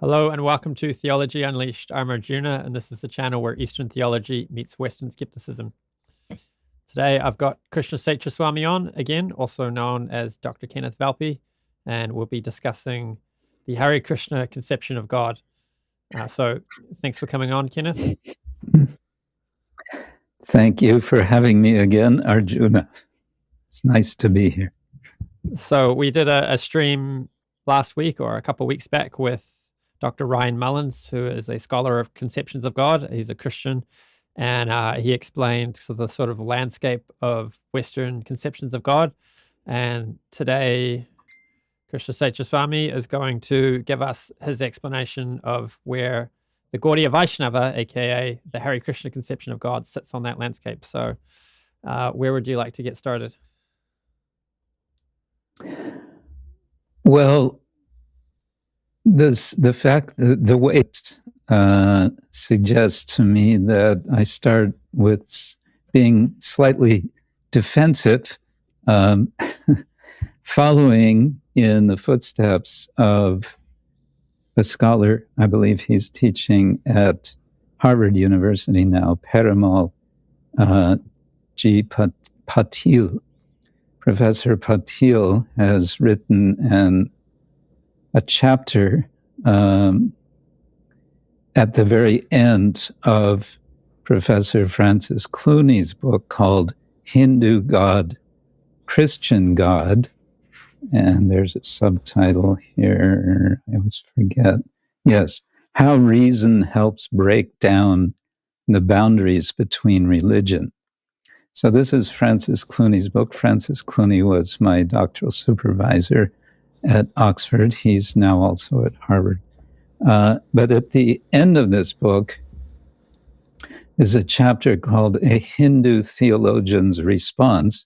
Hello and welcome to Theology Unleashed. I'm Arjuna, and this is the channel where Eastern theology meets Western skepticism. Today I've got Krishna Kshetra Swami on again, also known as Dr. Kenneth Valpey, and we'll be discussing the Hare Krishna conception of God. So thanks for coming on, Kenneth. Thank you for having me again, Arjuna. It's nice to be here. So we did a stream last week or a couple of weeks back with Dr. Ryan Millins, who is a scholar of conceptions of God. He's a Christian, and he explained the sort of landscape of Western conceptions of God. And today, Krishna Kshetra Swami is going to give us his explanation of where the Gaudiya Vaishnava, aka the Hare Krishna conception of God, sits on that landscape. So where would you like to get started? Well, the fact that the weight suggests to me that I start with being slightly defensive, following in the footsteps of a scholar. I believe he's teaching at Harvard University now, Parimal G. Patil. Professor Patil has written a chapter at the very end of Professor Francis Clooney's book called Hindu God, Christian God. And there's a subtitle here, I always forget. Yes, How Reason Helps Break Down the Boundaries Between Religion. So this is Francis Clooney's book. Francis Clooney was my doctoral supervisor at Oxford. He's now also at Harvard. But at the end of this book is a chapter called A Hindu Theologian's Response,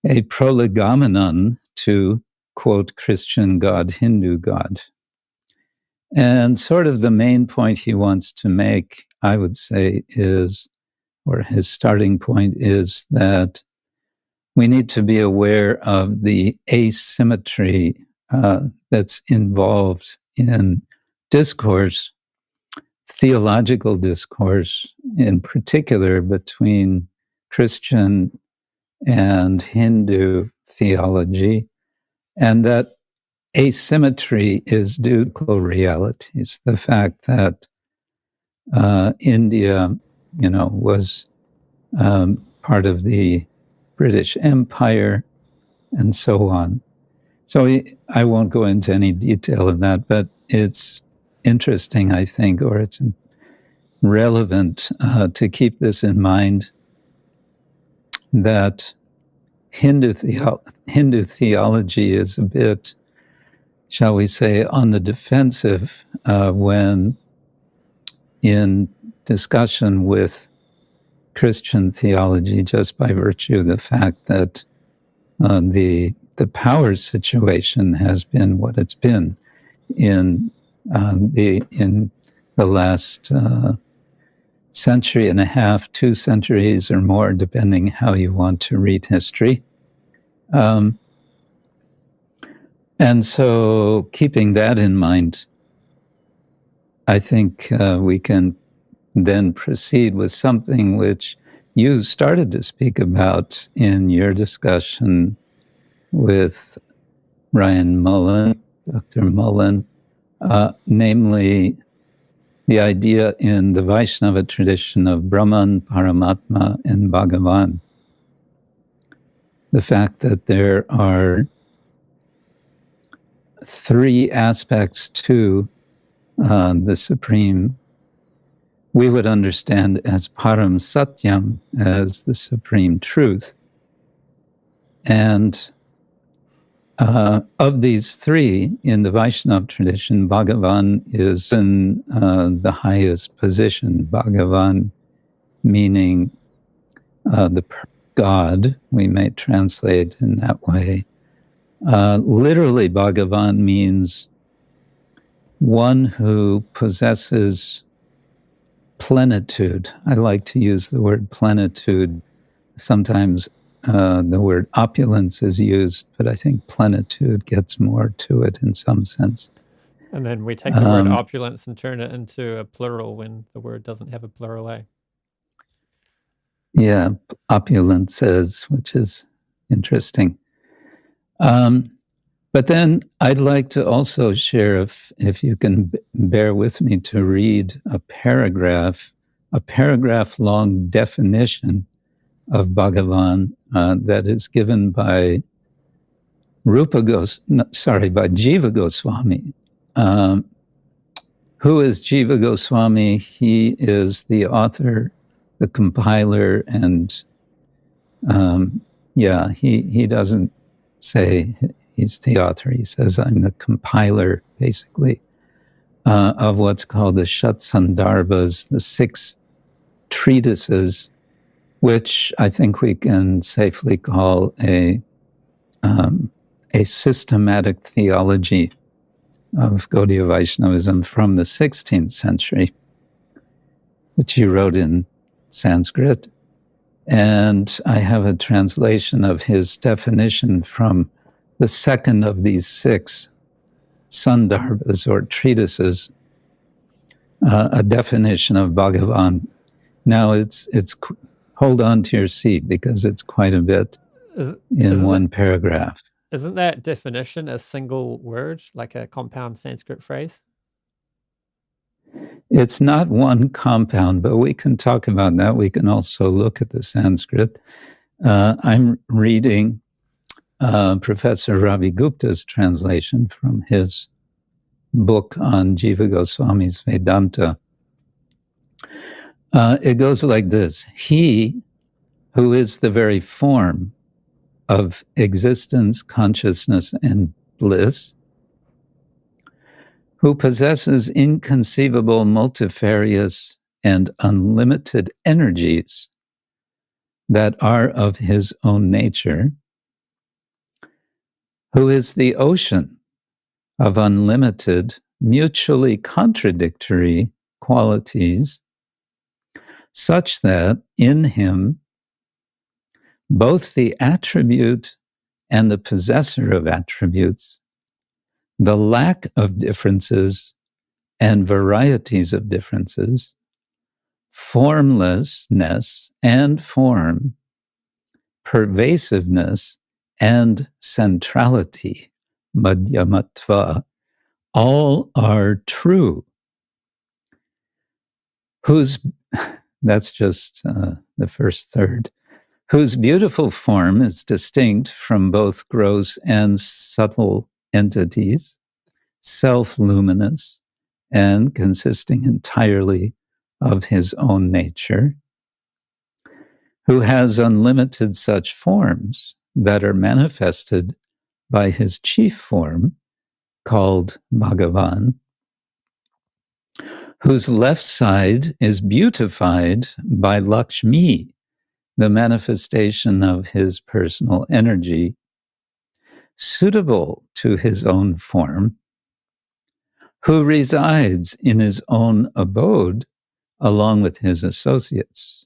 a prolegomenon to, quote, Christian God, Hindu God. And sort of the main point he wants to make, I would say, is, or his starting point is that we need to be aware of the asymmetry that's involved in discourse, theological discourse in particular, between Christian and Hindu theology, and that asymmetry is due to realities. The fact that India, was part of the British Empire and so on. So I won't go into any detail of that, but it's interesting, I think, or it's relevant to keep this in mind, that Hindu theology is a bit, shall we say, on the defensive when in discussion with Christian theology, just by virtue of the fact that the power situation has been what it's been in the last century and a half, 2 centuries or more, depending how you want to read history. And so, keeping that in mind, I think we can then proceed with something which you started to speak about in your discussion with Ryan Millins, Dr. Millins, namely the idea in the Vaishnava tradition of Brahman, Paramatma, and Bhagavan. The fact that there are 3 aspects to the Supreme, we would understand as Param Satyam, as the Supreme Truth. And of these 3, in the Vaishnava tradition, Bhagavan is in the highest position. Bhagavan meaning the God, we may translate in that way. Literally, Bhagavan means one who possesses plenitude. I like to use the word plenitude. Sometimes the word opulence is used, but I think plenitude gets more to it in some sense. And then we take the word opulence and turn it into a plural when the word doesn't have a plural A. Yeah, opulences, which is interesting. But then I'd like to also share, if you can bear with me, to read a paragraph-long definition of Bhagavan that is given by Jiva Goswami. Who is Jiva Goswami? He is the author, the compiler, and he doesn't say he's the author. He says, I'm the compiler, basically, of what's called the Shatsandarbhas, the 6 treatises, which I think we can safely call a systematic theology of Gaudiya Vaishnavism from the 16th century, which he wrote in Sanskrit. And I have a translation of his definition from the second of these 6 sandarbhas or treatises, a definition of Bhagavan. Now it's hold on to your seat because it's quite a bit in one paragraph. Isn't that definition a single word, like a compound Sanskrit phrase? It's not one compound, but we can talk about that. We can also look at the Sanskrit. I'm reading Professor Ravi Gupta's translation from his book on Jiva Goswami's Vedanta. It goes like this: He who is the very form of existence, consciousness, and bliss, who possesses inconceivable, multifarious, and unlimited energies that are of his own nature, who is the ocean of unlimited, mutually contradictory qualities, such that in him both the attribute and the possessor of attributes, the lack of differences and varieties of differences, formlessness and form, pervasiveness and centrality, madhyamatva, all are true. That's just the first third. Whose beautiful form is distinct from both gross and subtle entities, self-luminous, and consisting entirely of his own nature, who has unlimited such forms that are manifested by his chief form, called Bhagavan, whose left side is beautified by Lakshmi, the manifestation of his personal energy, suitable to his own form, who resides in his own abode along with his associates,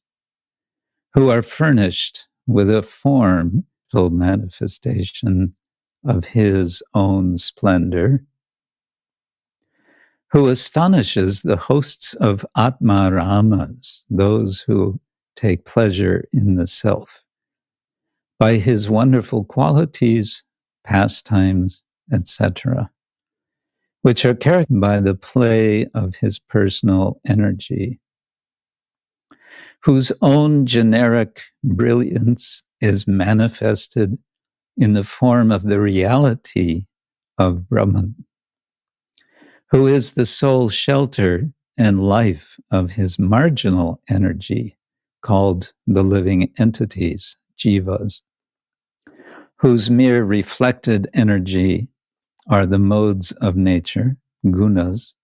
who are furnished with a formal manifestation of his own splendor, who astonishes the hosts of Atma Ramas, those who take pleasure in the self, by his wonderful qualities, pastimes, etc., which are characterized by the play of his personal energy, whose own generic brilliance is manifested in the form of the reality of Brahman, who is the sole shelter and life of his marginal energy, called the living entities, jivas, whose mere reflected energy are the modes of nature, gunas,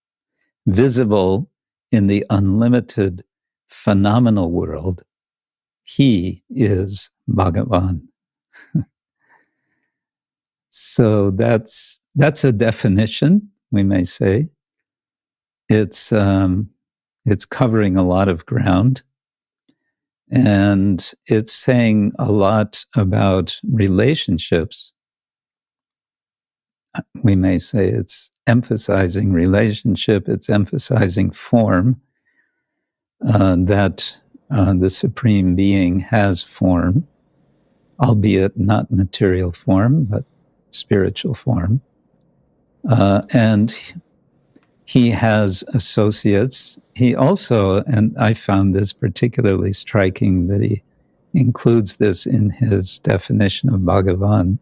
visible in the unlimited phenomenal world. He is Bhagavan. So that's a definition, we may say. It's covering a lot of ground. And it's saying a lot about relationships. We may say it's emphasizing relationship, it's emphasizing form, that the Supreme Being has form, albeit not material form, but spiritual form. And he has associates. He also, and I found this particularly striking that he includes this in his definition of Bhagavan,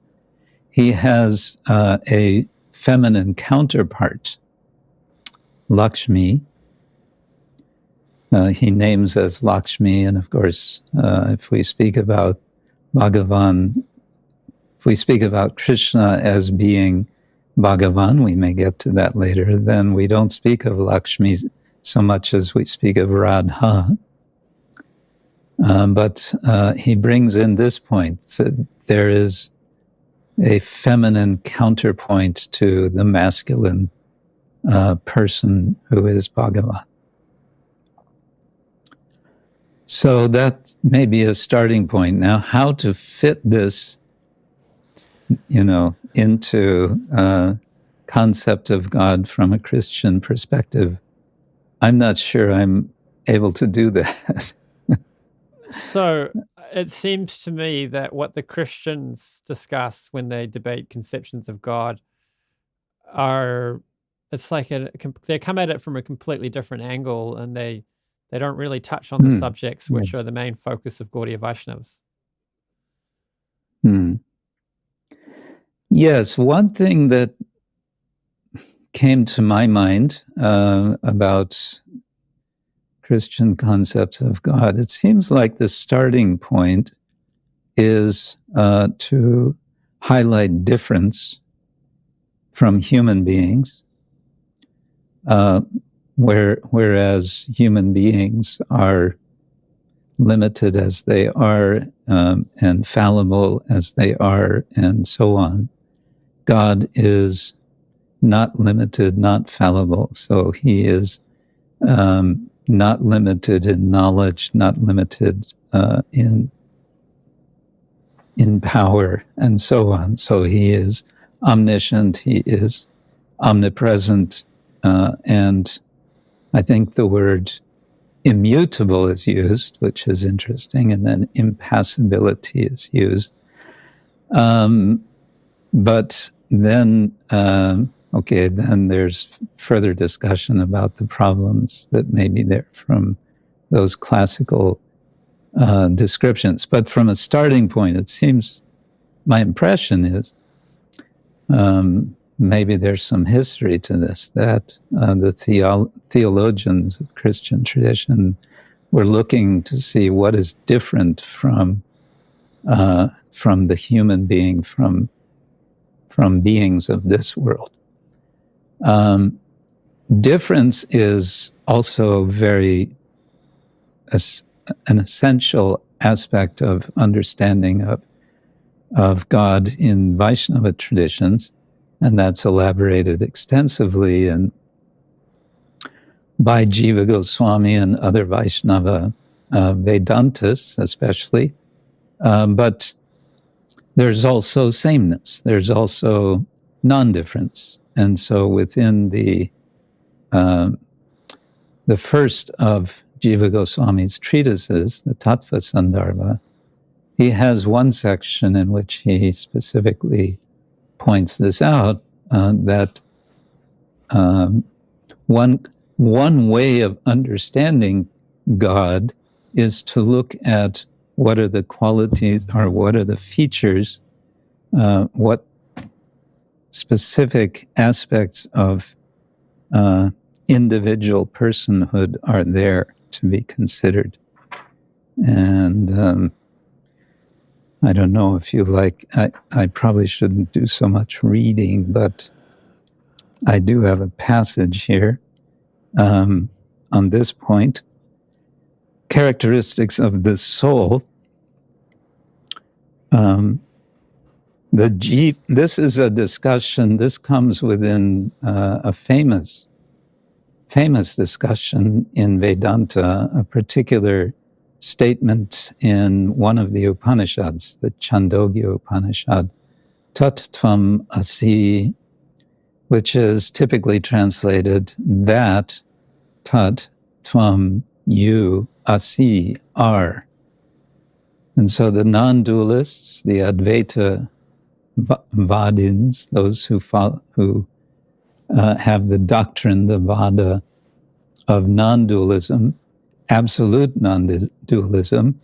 he has a feminine counterpart, Lakshmi. He names as Lakshmi, and of course, if we speak about Bhagavan, if we speak about Krishna as being Bhagavan, we may get to that later, then we don't speak of Lakshmi so much as we speak of Radha. But he brings in this point, that there is a feminine counterpoint to the masculine person who is Bhagavan. So that may be a starting point. Now, how to fit this, into concept of God from a Christian perspective, I'm not sure I'm able to do that. So it seems to me that what the Christians discuss when they debate conceptions of God it's like they come at it from a completely different angle, and they don't really touch on the subjects which are the main focus of Gaudiya Vaishnavas. Yes, one thing that came to my mind about Christian concepts of God, it seems like the starting point is to highlight difference from human beings, whereas human beings are limited as they are, and fallible as they are, and so on. God is not limited, not fallible, so he is not limited in knowledge, not limited in power, and so on. So he is omniscient, he is omnipresent, and I think the word immutable is used, which is interesting, and then impassibility is used. But then, then there's further discussion about the problems that may be there from those classical descriptions. But from a starting point, it seems, my impression is, maybe there's some history to this, that the theologians of Christian tradition were looking to see what is different from the human being, from beings of this world. Difference is also an essential aspect of understanding of God in Vaishnava traditions, and that's elaborated extensively by Jiva Goswami and other Vaishnava Vedantists especially. But there's also sameness. There's also non-difference. And so within the first of Jiva Goswami's treatises, the Tattva Sandarbha, he has one section in which he specifically points this out, that one way of understanding God is to look at what are the qualities or what are the features, what specific aspects of individual personhood are there to be considered. And I don't know if you like, I probably shouldn't do so much reading, but I do have a passage here on this point. Characteristics of the soul. This is a discussion, this comes within a famous discussion in Vedanta, a particular statement in one of the Upanishads, the Chandogya Upanishad, Tat Tvam Asi which is typically translated that, tat, tvam, you, asi, are. And so the non-dualists, the Advaita Vadins, those who have the doctrine, the Vada of non-dualism, absolute non-dualism,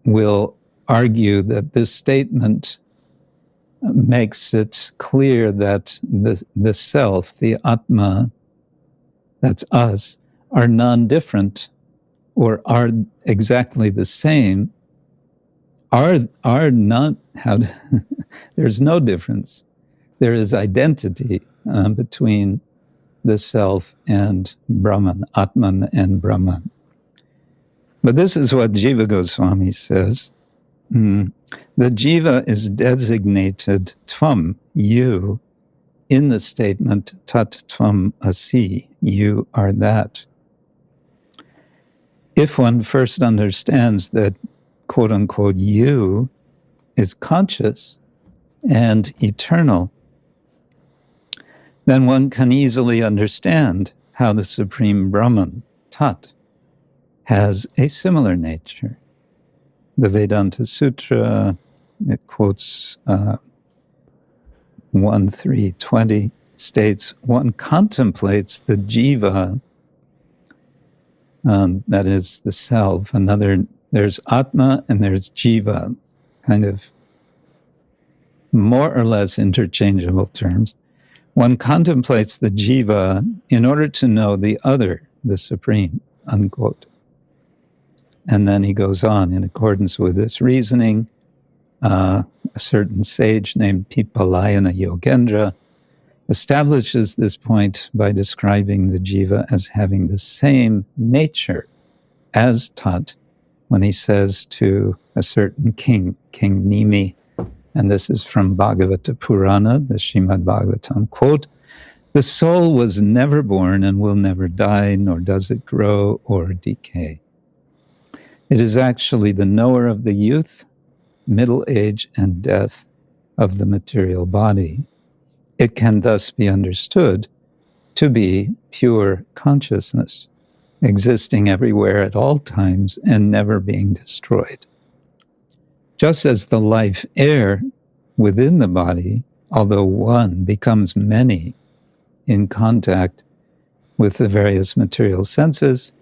will argue that this statement makes it clear that the self, the Atma, that's us, are non-different or are exactly the same, are not, there's no difference. There is identity between the self and Brahman, Atman and Brahman. But this is what Jiva Goswami says. The Jiva is designated Tvam, you, in the statement Tat Tvam Asi, you are that. If one first understands that, quote unquote, you is conscious and eternal, then one can easily understand how the Supreme Brahman, Tat, has a similar nature. The Vedanta Sutra, it quotes 1.3.20, states, one contemplates the jiva, that is the self. There's Atma and there's jiva, kind of more or less interchangeable terms. One contemplates the jiva in order to know the other, the Supreme, unquote. And then he goes on, in accordance with this reasoning, a certain sage named Pipalayana Yogendra establishes this point by describing the jiva as having the same nature as Tat, when he says to a certain king, King Nimi, and this is from Bhagavata Purana, the Srimad Bhagavatam, quote, the soul was never born and will never die, nor does it grow or decay. It is actually the knower of the youth, middle age, and death of the material body. It can thus be understood to be pure consciousness, existing everywhere at all times and never being destroyed. Just as the life air within the body, although one, becomes many in contact with the various material senses,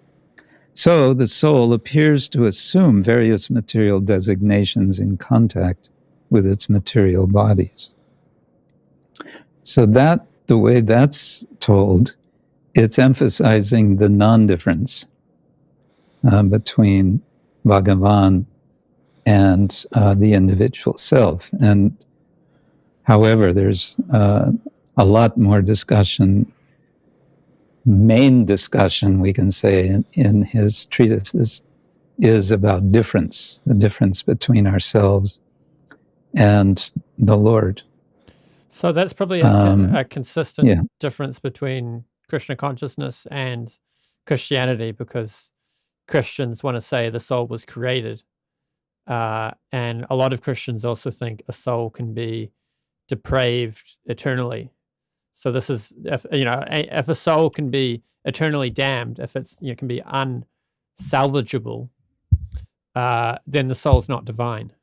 so the soul appears to assume various material designations in contact with its material bodies. So that, the way that's told, it's emphasizing the non-difference between Bhagavan and the individual self. And however, there's a lot more discussion, main discussion, we can say, in his treatises is about difference, the difference between ourselves and the Lord. So that's probably a consistent difference between Krishna consciousness and Christianity, because Christians want to say the soul was created. And a lot of Christians also think a soul can be depraved eternally. So this is, if a soul can be eternally damned, if it's can be unsalvageable, then the soul's not divine.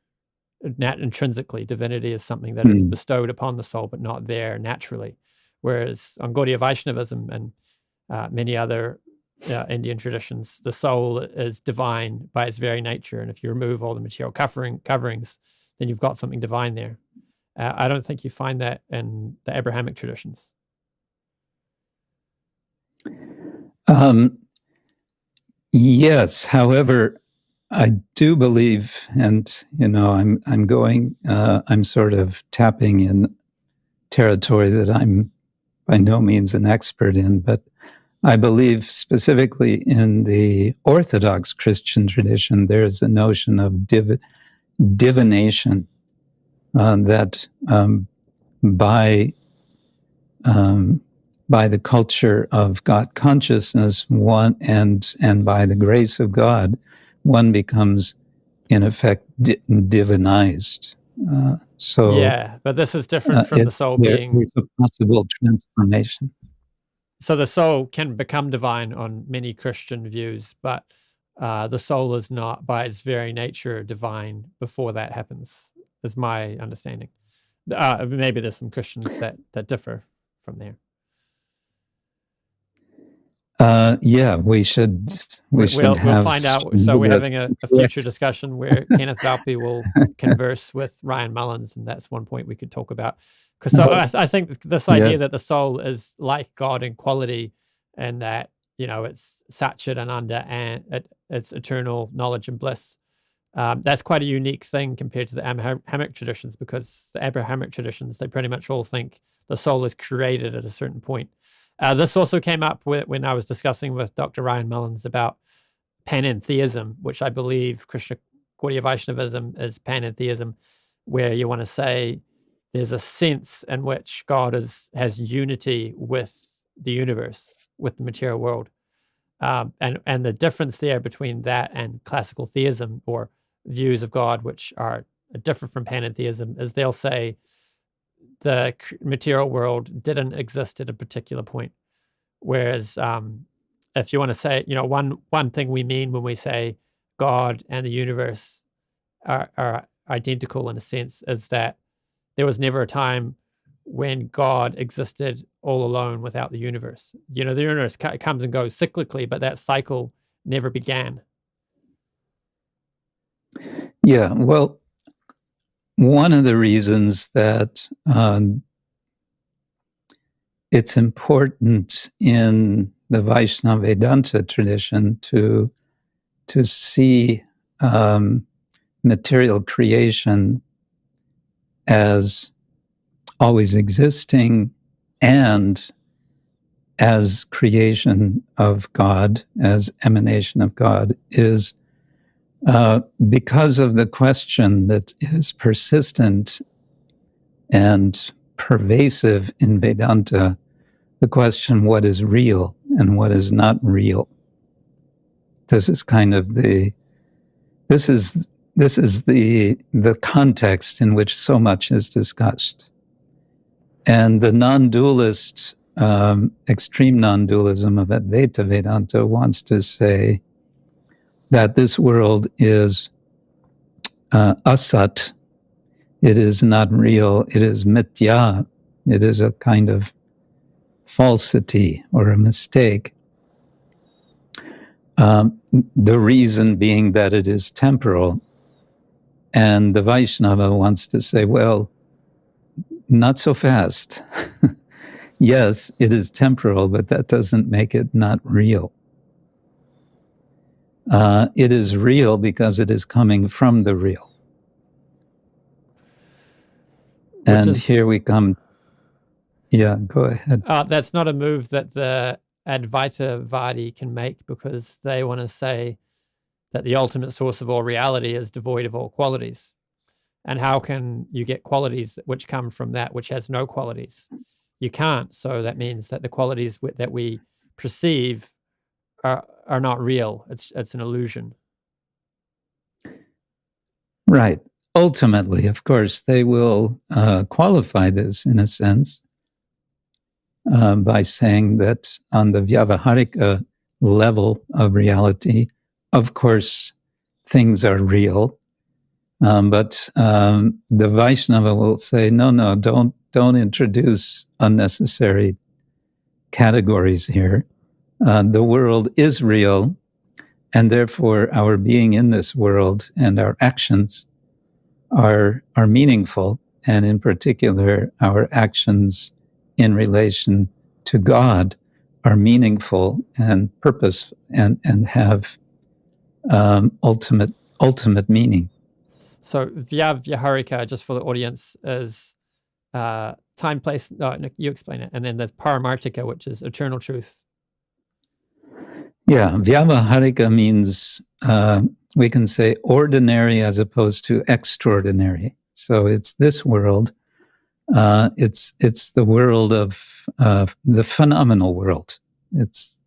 Not intrinsically, divinity is something that is bestowed upon the soul, but not there naturally. Whereas on Gaudiya Vaishnavism and many other Indian traditions, the soul is divine by its very nature. And if you remove all the material coverings, then you've got something divine there. I don't think you find that in the Abrahamic traditions. Yes, however, I do believe, and I'm sort of tapping in territory that I'm by no means an expert in, but I believe specifically in the Orthodox Christian tradition, there's a notion of divination, that by the culture of God consciousness, one and by the grace of God, one becomes in effect divinized. So Yeah, but this is different from the soul being. There's a possible transformation. So the soul can become divine on many Christian views, but the soul is not, by its very nature, divine before that happens, is my understanding. Maybe there's some Christians that differ from there. We should. We'll find out. So we're having a future discussion where Kenneth Valpey will converse with Ryan Millins, and that's one point we could talk about. Because I think this idea that the soul is like God in quality, and that it's Satchit Ananda and it's eternal knowledge and bliss. That's quite a unique thing compared to the Abrahamic traditions, because the Abrahamic traditions, they pretty much all think the soul is created at a certain point. This also came up when I was discussing with Dr. Ryan Millins about panentheism, which I believe Krishna Kshetra Vaishnavism is panentheism, where you want to say there's a sense in which God has unity with the universe, with the material world. And the difference there between that and classical theism, or views of God which are different from panentheism, is they'll say the material world didn't exist at a particular point. Whereas if you want to say, one thing we mean when we say God and the universe are identical in a sense is that there was never a time when God existed all alone without the universe. The universe comes and goes cyclically, but that cycle never began. Yeah, well, one of the reasons that it's important in the Vaishnava Vedanta tradition to see material creation as always existing and as creation of God, as emanation of God, is because of the question that is persistent and pervasive in Vedanta, the question, what is real and what is not real? This is kind of the context in which so much is discussed. And the non-dualist, extreme non-dualism of Advaita Vedanta wants to say that this world is asat, it is not real, it is mithya, it is a kind of falsity or a mistake. The reason being that it is temporal. And the Vaishnava wants to say, well, not so fast. Yes, it is temporal, but that doesn't make it not real. It is real because it is coming from the real. Here we come. Yeah, go ahead. That's not a move that the Advaita Vadi can make, because they want to say that the ultimate source of all reality is devoid of all qualities. And how can you get qualities which come from that which has no qualities? You can't. So that means that the qualities that we perceive are not real. It's an illusion. Right. Ultimately, of course, they will qualify this in a sense by saying that on the Vyavaharika level of reality, of course, things are real. But the Vaishnava will say, no, don't introduce unnecessary categories here. The world is real, and therefore our being in this world and our actions are meaningful, and in particular, our actions in relation to God are meaningful and purpose and have ultimate meaning. So Vyavaharika, just for the audience, is time, place. No, you explain it. And then there's Paramartika, which is eternal truth. Yeah, Vyavaharika means we can say ordinary as opposed to extraordinary. So it's this world. It's the world of the phenomenal world. It's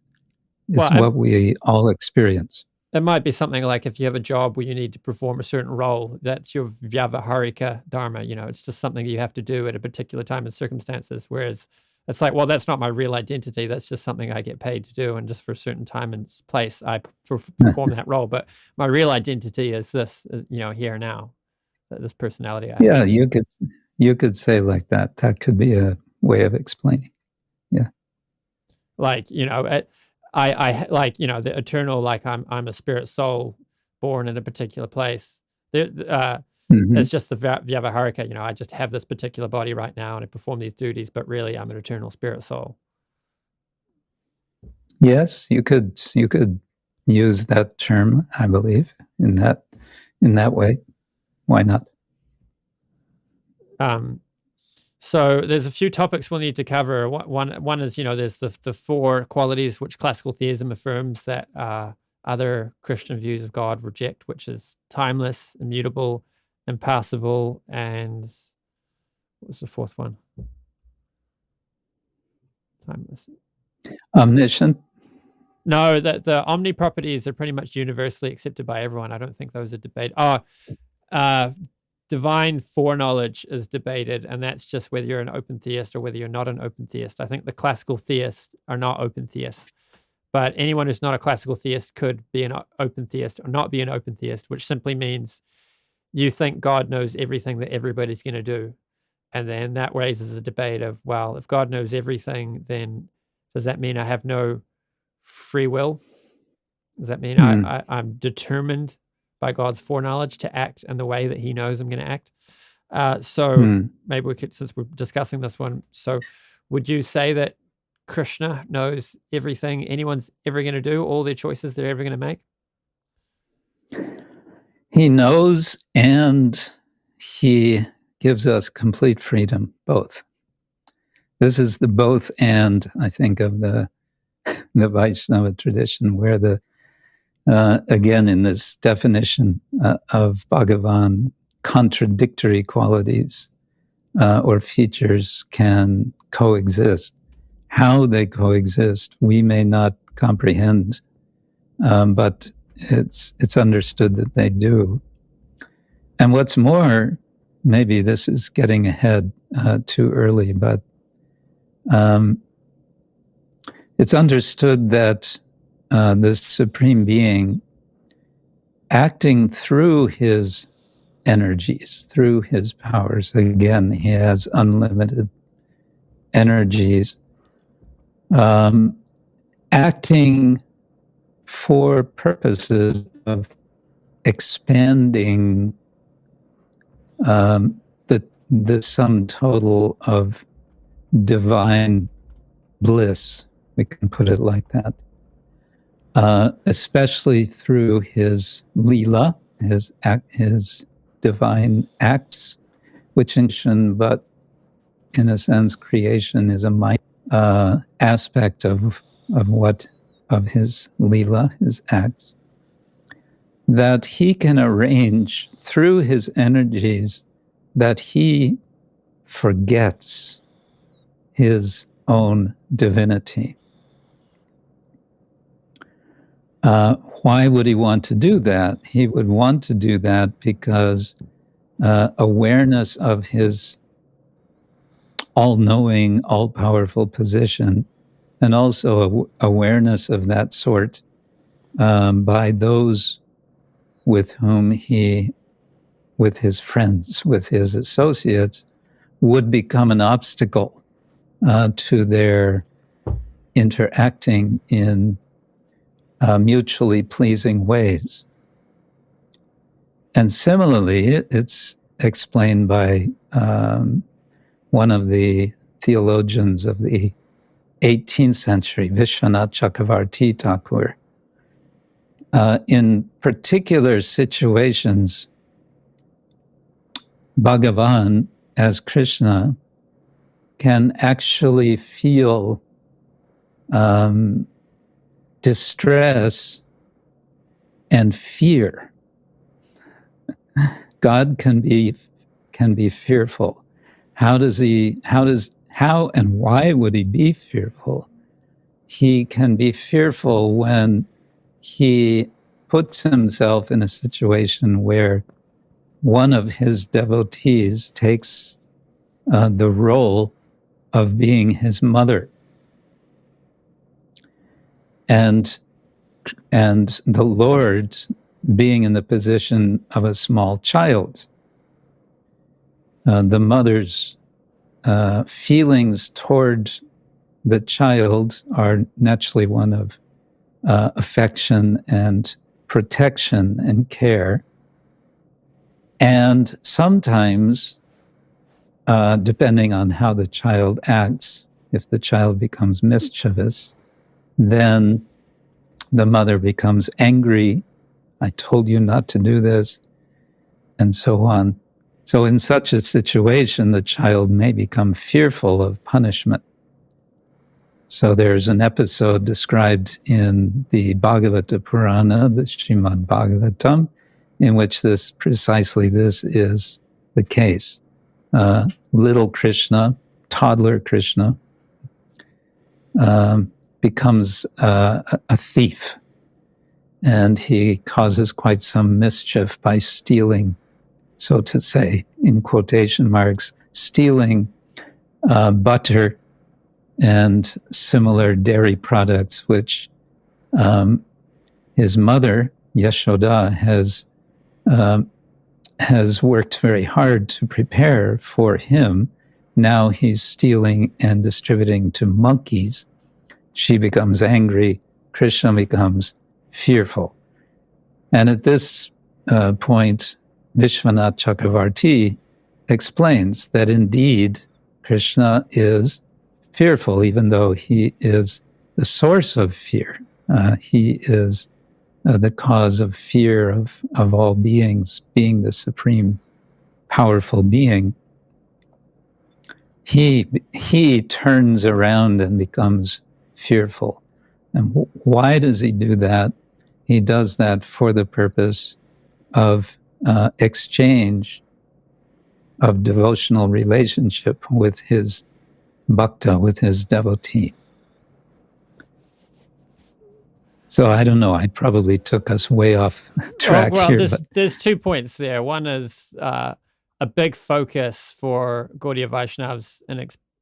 what we all experience. it might be something like if you have a job where you need to perform a certain role, that's your Vyavaharika Dharma. It's just something you have to do at a particular time and circumstances. Whereas it's like, well, that's not my real identity. That's just something I get paid to do. And just for a certain time and place, I perform that role. But my real identity is this, here now, this personality I have. Yeah, you could say like that. That could be a way of explaining. Yeah. Like, I like, the eternal, like I'm a spirit soul born in a particular place. It's just the Vyavaharika, I just have this particular body right now and I perform these duties, but really I'm an eternal spirit soul. Yes, you could use that term, I believe, in that way. Why not? So there's a few topics we'll need to cover. One is, there's the four qualities which classical theism affirms that other Christian views of God reject, which is timeless, immutable, impassible, and what was the fourth one? Timeless. Omniscient? No, the omni properties are pretty much universally accepted by everyone. I don't think those are debated. Divine foreknowledge is debated, and that's just whether you're an open theist or whether you're not an open theist. I think the classical theists are not open theists, but anyone who's not a classical theist could be an open theist or not be an open theist, which simply means you think God knows everything that everybody's going to do. And then that raises a debate of, well, if God knows everything, then does that mean I have no free will? Does that mean I'm determined by God's foreknowledge to act in the way that he knows I'm going to act? Maybe we could, since we're discussing this one, so would you say that Krishna knows everything anyone's ever going to do, all their choices they're ever going to make? He knows, and he gives us complete freedom, both. This is the both and, I think, of the Vaishnava tradition, where again, in this definition of Bhagavan, contradictory qualities or features can coexist. How they coexist, we may not comprehend, but it's understood that they do. And what's more, maybe this is getting ahead too early, but it's understood that this Supreme Being, acting through his energies, through his powers, again, he has unlimited energies, acting for purposes of expanding the sum total of divine bliss, we can put it like that. Especially through his Leela, his divine acts, which but in a sense, creation is a mighty aspect of his Leela, his acts, that he can arrange through his energies that he forgets his own divinity. Why would he want to do that? He would want to do that because awareness of his all-knowing, all-powerful position, and also awareness of that sort by those with whom with his friends, with his associates, would become an obstacle to their interacting in mutually pleasing ways. And similarly, it's explained by one of the theologians of the 18th century, Vishwanath Chakravarti Thakur. In particular situations, Bhagavan, as Krishna, can actually feel distress and fear. God can be fearful. How and why would he be fearful? He can be fearful when he puts himself in a situation where one of his devotees takes the role of being his mother. And the Lord being in the position of a small child. The mother's feelings toward the child are naturally one of affection and protection and care. And sometimes, depending on how the child acts, if the child becomes mischievous, then the mother becomes angry. I told you not to do this, and so on. So in such a situation, the child may become fearful of punishment. So there's an episode described in the Bhagavata Purana, the Srimad Bhagavatam, in which precisely this is the case. Little Krishna, toddler Krishna, becomes a thief, and he causes quite some mischief by stealing, so to say, in quotation marks, stealing butter and similar dairy products, which his mother, Yashoda, has worked very hard to prepare for him. Now he's stealing and distributing to monkeys. She becomes angry. Krishna becomes fearful. And at this point, Vishwanath Chakravarti explains that indeed Krishna is fearful, even though he is the source of fear. He is the cause of fear of all beings, being the supreme powerful being. He turns around and becomes fearful. And why does he do that? He does that for the purpose of exchange of devotional relationship with his bhakta, with his devotee. So I don't know, I probably took us way off track here. There's 2 points there. One is a big focus for Gaudiya Vaishnavas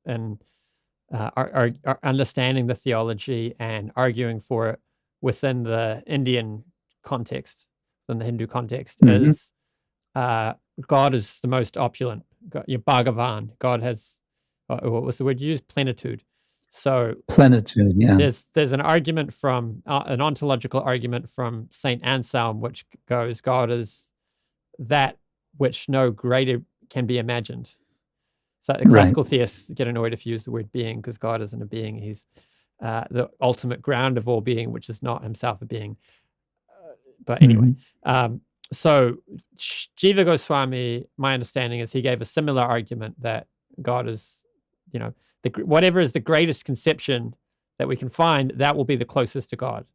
in are understanding the theology and arguing for it within the Indian context, within the Hindu context, is God is the most opulent. Bhagavan, God has, what was the word you used? Plenitude. So plenitude, yeah. There's an argument from an ontological argument from Saint Anselm, which goes, God is that which no greater can be imagined. So the classical theists get annoyed if you use the word being, because God isn't a being. He's the ultimate ground of all being, which is not himself a being. But anyway, so Jiva Goswami, my understanding is he gave a similar argument that God is, whatever is the greatest conception that we can find, that will be the closest to God.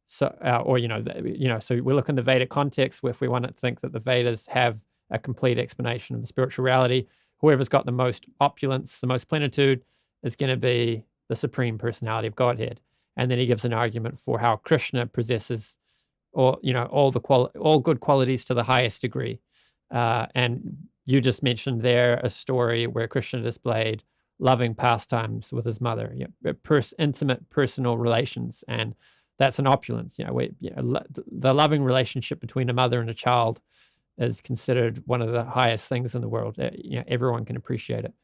So, so we look in the Vedic context, where if we want to think that the Vedas have a complete explanation of the spiritual reality, whoever's got the most opulence, the most plenitude, is going to be the supreme personality of Godhead. And then he gives an argument for how Krishna possesses all good qualities to the highest degree. And you just mentioned there a story where Krishna displayed loving pastimes with his mother, intimate personal relations, and that's an opulence. The loving relationship between a mother and a child is considered one of the highest things in the world. Everyone can appreciate it.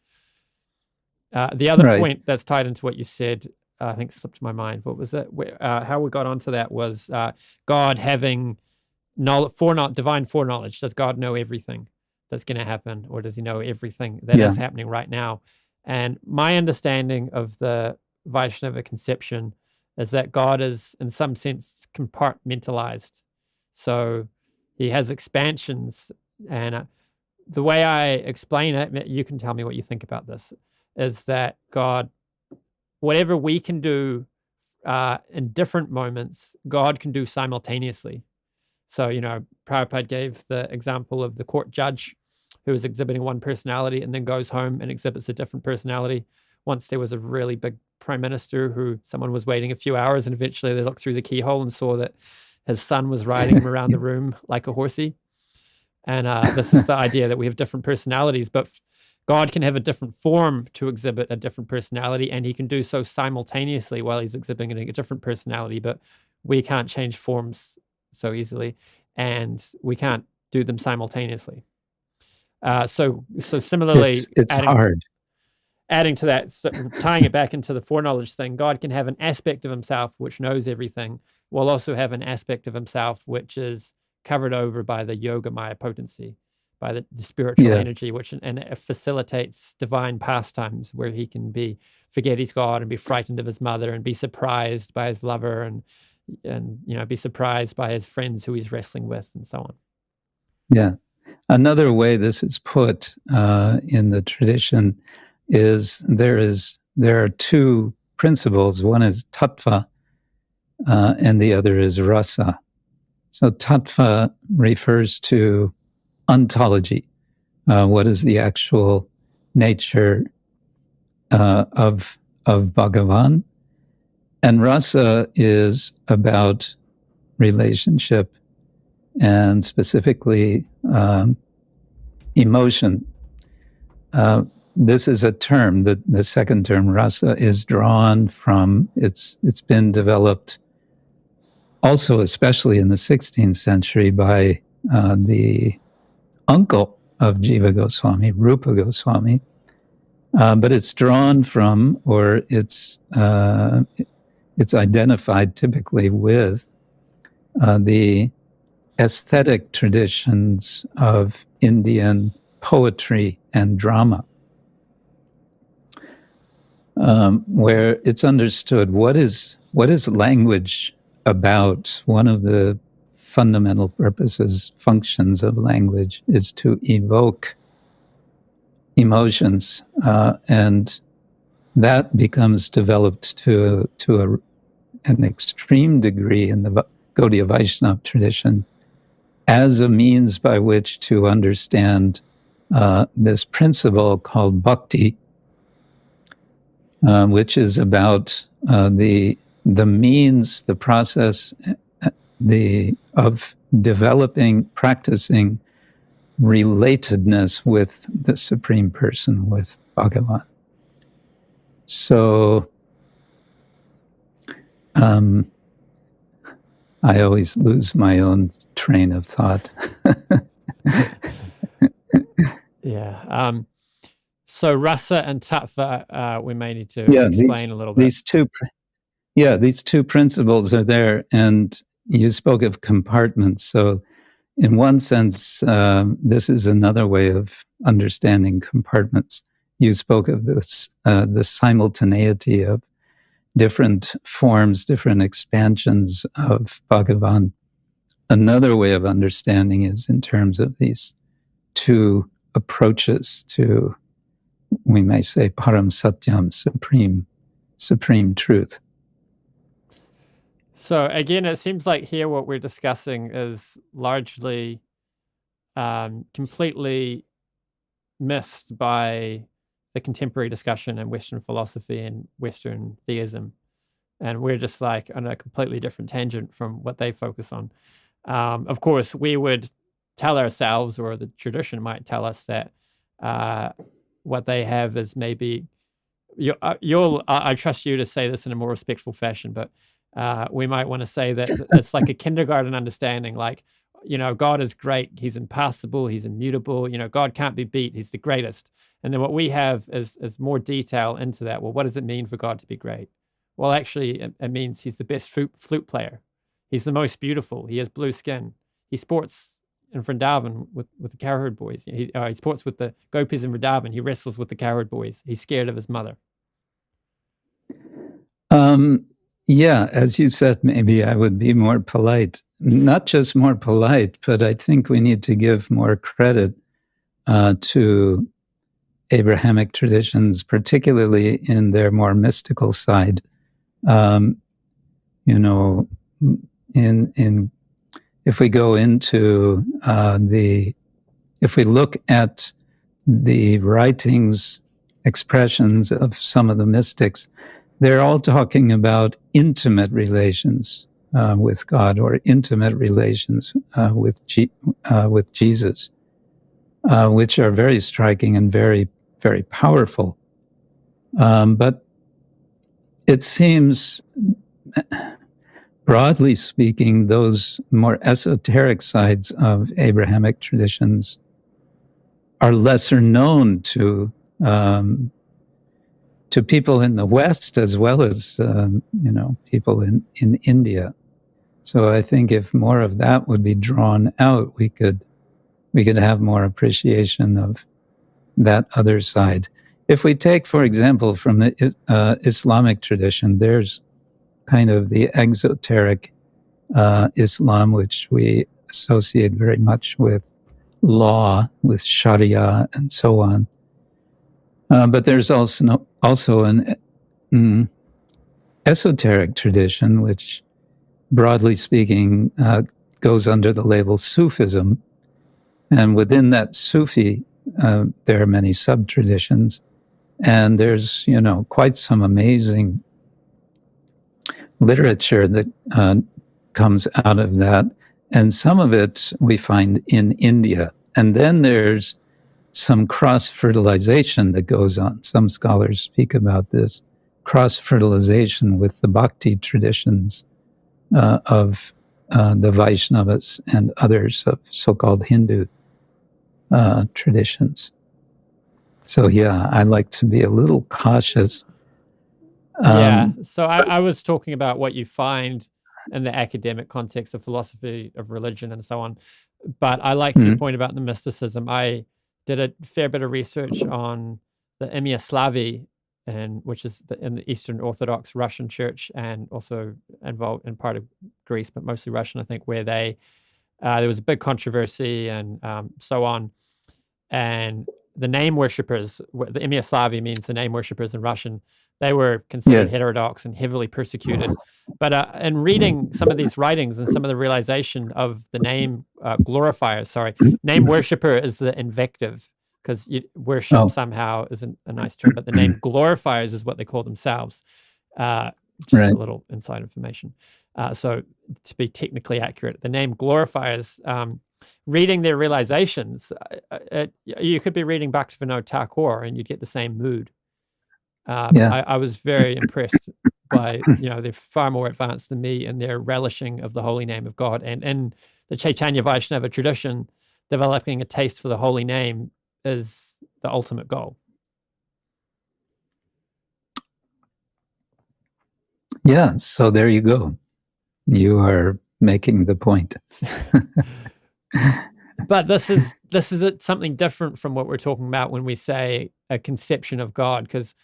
The other point that's tied into what you said, I think slipped my mind. What was it? How we got onto that was God having divine foreknowledge. Does God know everything that's going to happen, or does he know everything that is happening right now? And my understanding of the Vaishnava conception is that God is, in some sense, compartmentalized. So he has expansions. And the way I explain it, you can tell me what you think about this, is that God, whatever we can do in different moments, God can do simultaneously. So, Prabhupada gave the example of the court judge who was exhibiting one personality and then goes home and exhibits a different personality. Once there was a really big prime minister who someone was waiting a few hours, and eventually they looked through the keyhole and saw that his son was riding him around the room like a horsey. And this is the idea that we have different personalities, but God can have a different form to exhibit a different personality, and he can do so simultaneously while he's exhibiting a different personality, but we can't change forms so easily, and we can't do them simultaneously. So similarly, it's hard. Adding to that, so tying it back into the foreknowledge thing, God can have an aspect of himself which knows everything, while also have an aspect of himself which is covered over by the yoga maya potency, by the spiritual energy, and it facilitates divine pastimes where he can forget he's God and be frightened of his mother and be surprised by his lover and be surprised by his friends who he's wrestling with and so on. Yeah. Another way this is put in the tradition is there are two principles. One is tattva and the other is rasa. So tattva refers to ontology. What is the actual nature of Bhagavan? And rasa is about relationship and specifically emotion. This is a term that the second term, rasa, is drawn from. It's been developed also, especially in the 16th century, by the uncle of Jiva Goswami, Rupa Goswami. But it's drawn from, or it's identified typically with the aesthetic traditions of Indian poetry and drama, where it's understood what is language about. One of the fundamental functions of language is to evoke emotions, and that becomes developed to an extreme degree in the Gaudiya Vaishnava tradition as a means by which to understand this principle called bhakti, which is about the means, the process, of developing, practicing relatedness with the Supreme Person, with Bhagavan. So I always lose my own train of thought. Yeah. So rasa and tattva, we may need to explain a little bit. These two principles are there, and you spoke of compartments. So in one sense, this is another way of understanding compartments. You spoke of this, the simultaneity of different forms, different expansions of Bhagavan. Another way of understanding is in terms of these two approaches to, we may say, param satyam, supreme truth. So again, it seems like here what we're discussing is largely completely missed by the contemporary discussion in Western philosophy and Western theism. And we're just like on a completely different tangent from what they focus on. Of course, we would tell ourselves, or the tradition might tell us, that what they have is maybe, I trust you to say this in a more respectful fashion, but we might want to say that it's like a kindergarten understanding, like, God is great. He's impassible. He's immutable. God can't be beat. He's the greatest. And then what we have is more detail into that. Well, what does it mean for God to be great? Well, actually, it means he's the best flute player. He's the most beautiful. He has blue skin. He sports in Vrindavan with the cowherd boys. He sports with the gopis in Vrindavan. He wrestles with the cowherd boys. He's scared of his mother. Yeah, as you said, maybe I would be more polite. Not just more polite, but I think we need to give more credit to Abrahamic traditions, particularly in their more mystical side. If we go into if we look at the writings, expressions of some of the mystics, they're all talking about intimate relations with God, or intimate relations with Jesus, which are very striking and very, very powerful. But it seems, broadly speaking, those more esoteric sides of Abrahamic traditions are lesser known to people in the West, as well as people in India. So I think if more of that would be drawn out, we could have more appreciation of that other side. If we take, for example, from the Islamic tradition, there's kind of the exoteric Islam, which we associate very much with law, with Sharia, and so on. But there's also an esoteric tradition, which, broadly speaking, goes under the label Sufism. And within that Sufi, there are many sub-traditions. And there's, quite some amazing literature that comes out of that. And some of it we find in India. And then there's some cross-fertilization that goes on. Some scholars speak about this cross-fertilization with the Bhakti traditions of the Vaishnavas and others of so-called Hindu traditions. So yeah, I like to be a little cautious. So I was talking about what you find in the academic context of philosophy of religion and so on. But I like your point about the mysticism. I did a fair bit of research on the Emia Slavi, which is in the Eastern Orthodox Russian Church, and also involved in part of Greece, but mostly Russian, I think, where there was a big controversy and so on. And the name worshippers, the Emia Slavi means the name worshippers in Russian, they were considered heterodox and heavily persecuted. But in reading some of these writings and some of the realization of the name name worshipper is the invective, because worship somehow isn't a nice term, but the name glorifiers is what they call themselves. A little inside information. So to be technically accurate, the name glorifiers, reading their realizations, you could be reading Bhaktivedanta Thakur and you'd get the same mood. I was very impressed by, they're far more advanced than me in their relishing of the holy name of God. And in the Caitanya Vaishnava tradition, developing a taste for the holy name is the ultimate goal. Yeah, so there you go. You are making the point. But this is something different from what we're talking about when we say a conception of God, because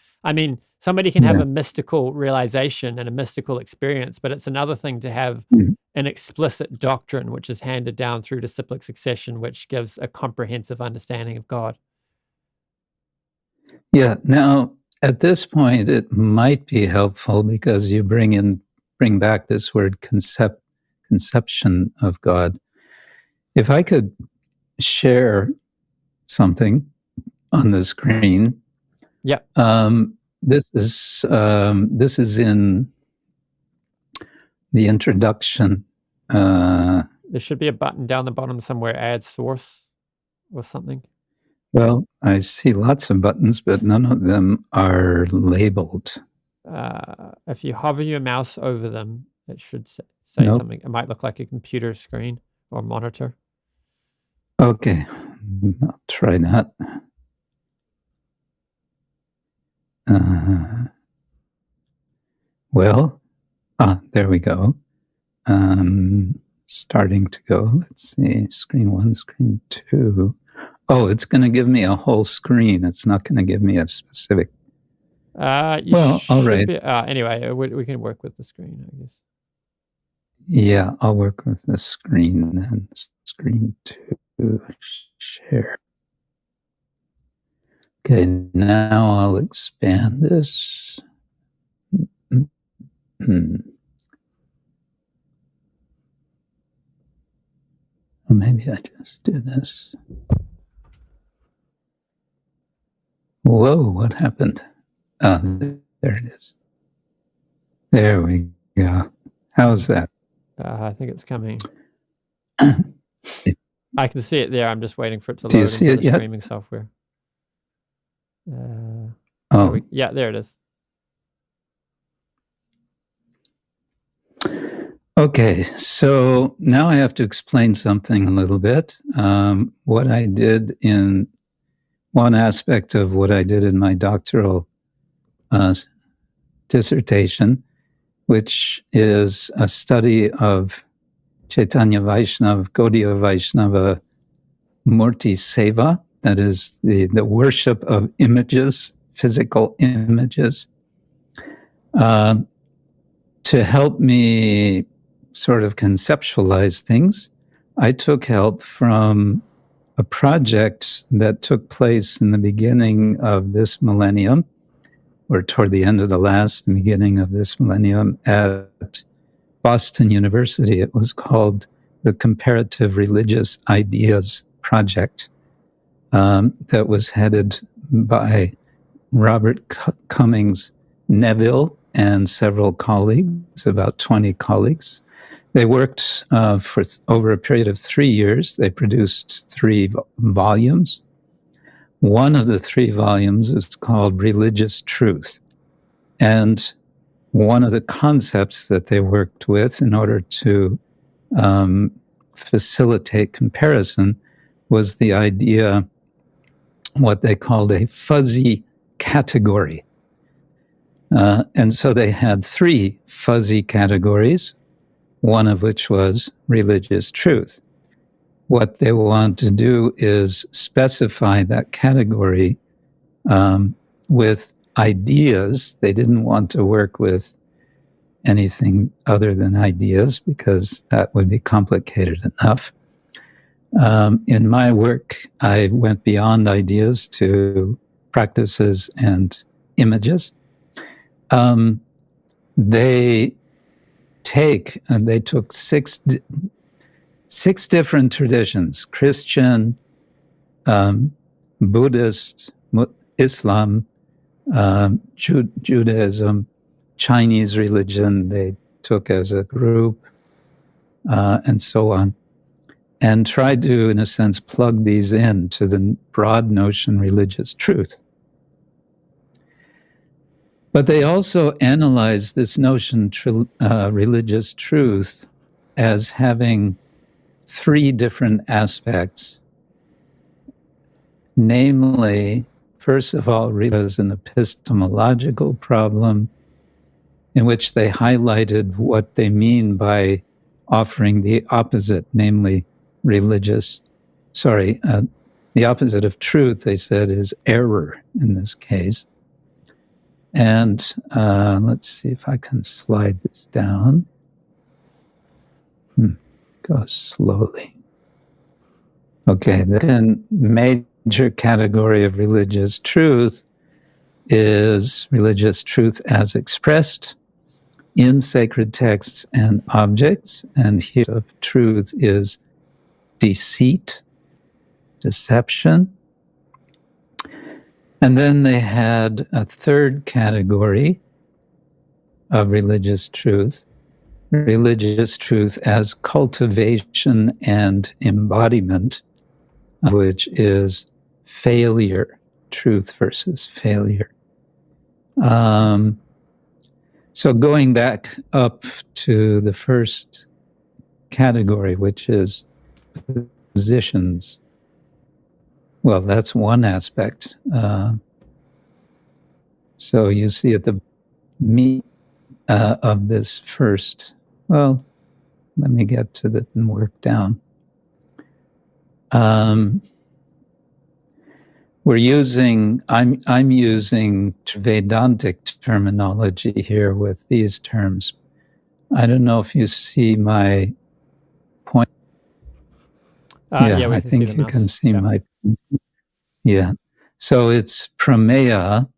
somebody can have a mystical realization and a mystical experience, but it's another thing to have an explicit doctrine which is handed down through disciplic succession, which gives a comprehensive understanding of God. Yeah. Now, at this point, it might be helpful because you bring back this word conception of God. If I could share something on the screen. Yeah. This is in the introduction. There should be a button down the bottom somewhere, add source or something. Well, I see lots of buttons, but none of them are labeled. If you hover your mouse over them, it should say something. It might look like a computer screen or monitor. Okay, I'll try that. There we go. Starting to go. Let's see, screen 1, screen 2. Oh, it's going to give me a whole screen. It's not going to give me a specific. All right. Anyway, we can work with the screen, I guess. Yeah, I'll work with the screen then. Screen 2, share. Okay, now I'll expand this. Well, maybe I just do this. Whoa, what happened? There it is. There we go. How's that? I think it's coming. I can see it there. I'm just waiting for it to Do you load see into it the yet? streaming software. Oh, yeah, there it is. okay. So now I have to explain something a little bit. What I did in one aspect of what I did in my doctoral dissertation, which is a study of Caitanya Vaishnava, Gaudiya Vaishnava Murti-seva, that is the worship of images, physical images, to help me sort of conceptualize things. I took help from a project that took place in the beginning of this millennium, or toward the end of the last, beginning of this millennium, at Boston University. It was called the Comparative Religious Ideas Project, that was headed by Robert Cummings Neville and several colleagues, about 20 colleagues. They worked for over a period of 3 years. They produced 3 volumes. One of the 3 volumes is called Religious Truth. And one of the concepts that they worked with in order to facilitate comparison was the idea, what they called a fuzzy category. And so they had 3 fuzzy categories, one of which was religious truth. What they want to do is specify that category with ideas. They didn't want to work with anything other than ideas because that would be complicated enough. In my work, I went beyond ideas to practices and images. They took six different traditions: Christian, Buddhist, Islam, Judaism, Chinese religion. They took as a group, and so on, and tried to, in a sense, plug these in to the broad notion religious truth. But they also analyzed this notion religious truth as having 3 different aspects. Namely, first of all, as an epistemological problem in which they highlighted what they mean by offering the opposite, namely the opposite of truth, they said, is error in this case. And let's see if I can slide this down. Go slowly. Okay, the major category of religious truth is religious truth as expressed in sacred texts and objects. And here of truth is deceit, deception. And then they had a 3rd category of religious truth as cultivation and embodiment, which is failure, truth versus failure. So going back up to the first category, which is positions, well, that's one aspect. So you see at the meat of this first, well, let me get to the work down. I'm using Vedantic terminology here with these terms. I don't know if you see my point. I think you can see my point. Yeah. So it's prameya,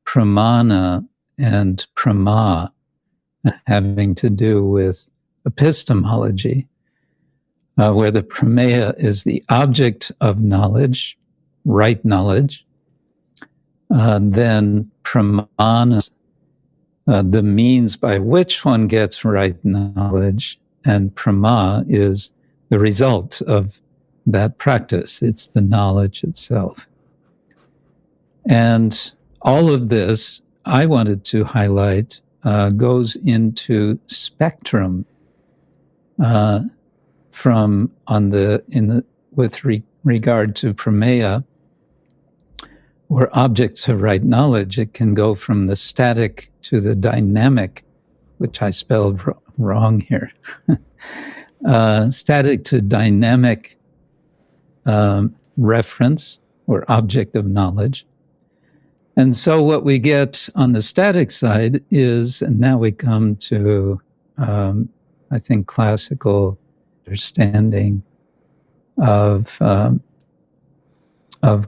pramana, and prama, having to do with epistemology, where the prameya is the object of knowledge, right knowledge. Then pramana, the means by which one gets right knowledge, and prama is the result of that practice. It's the knowledge itself. And all of this, I wanted to highlight, goes into spectrum regard to prameya, or objects of right knowledge. It can go from the static to the dynamic, which I spelled wrong here. Static to dynamic reference or object of knowledge. And so what we get on the static side is, and now we come to, I think, classical understanding of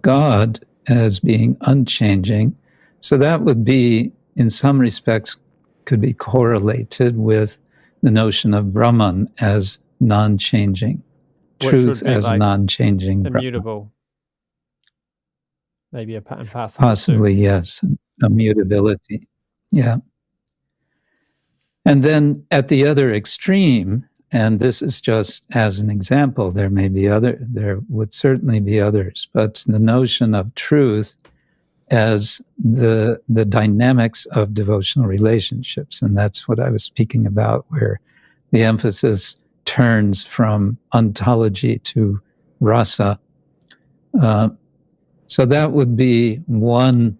God as being unchanging. So that would be, in some respects, could be correlated with the notion of Brahman as non-changing, truth as like non-changing, immutable. Maybe impossible. Possibly, yes, immutability. Yeah. And then at the other extreme, and this is just as an example, there would certainly be others, but the notion of truth as the dynamics of devotional relationships. And that's what I was speaking about, where the emphasis turns from ontology to rasa. So that would be one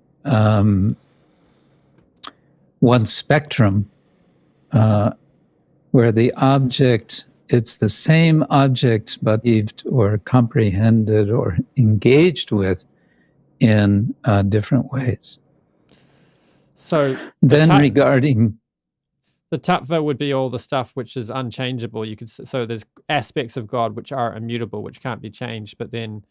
spectrum where the object, it's the same object, but believed or comprehended or engaged with in different ways. So then regarding the tattva would be all the stuff which is unchangeable. So there's aspects of God which are immutable, which can't be changed, but then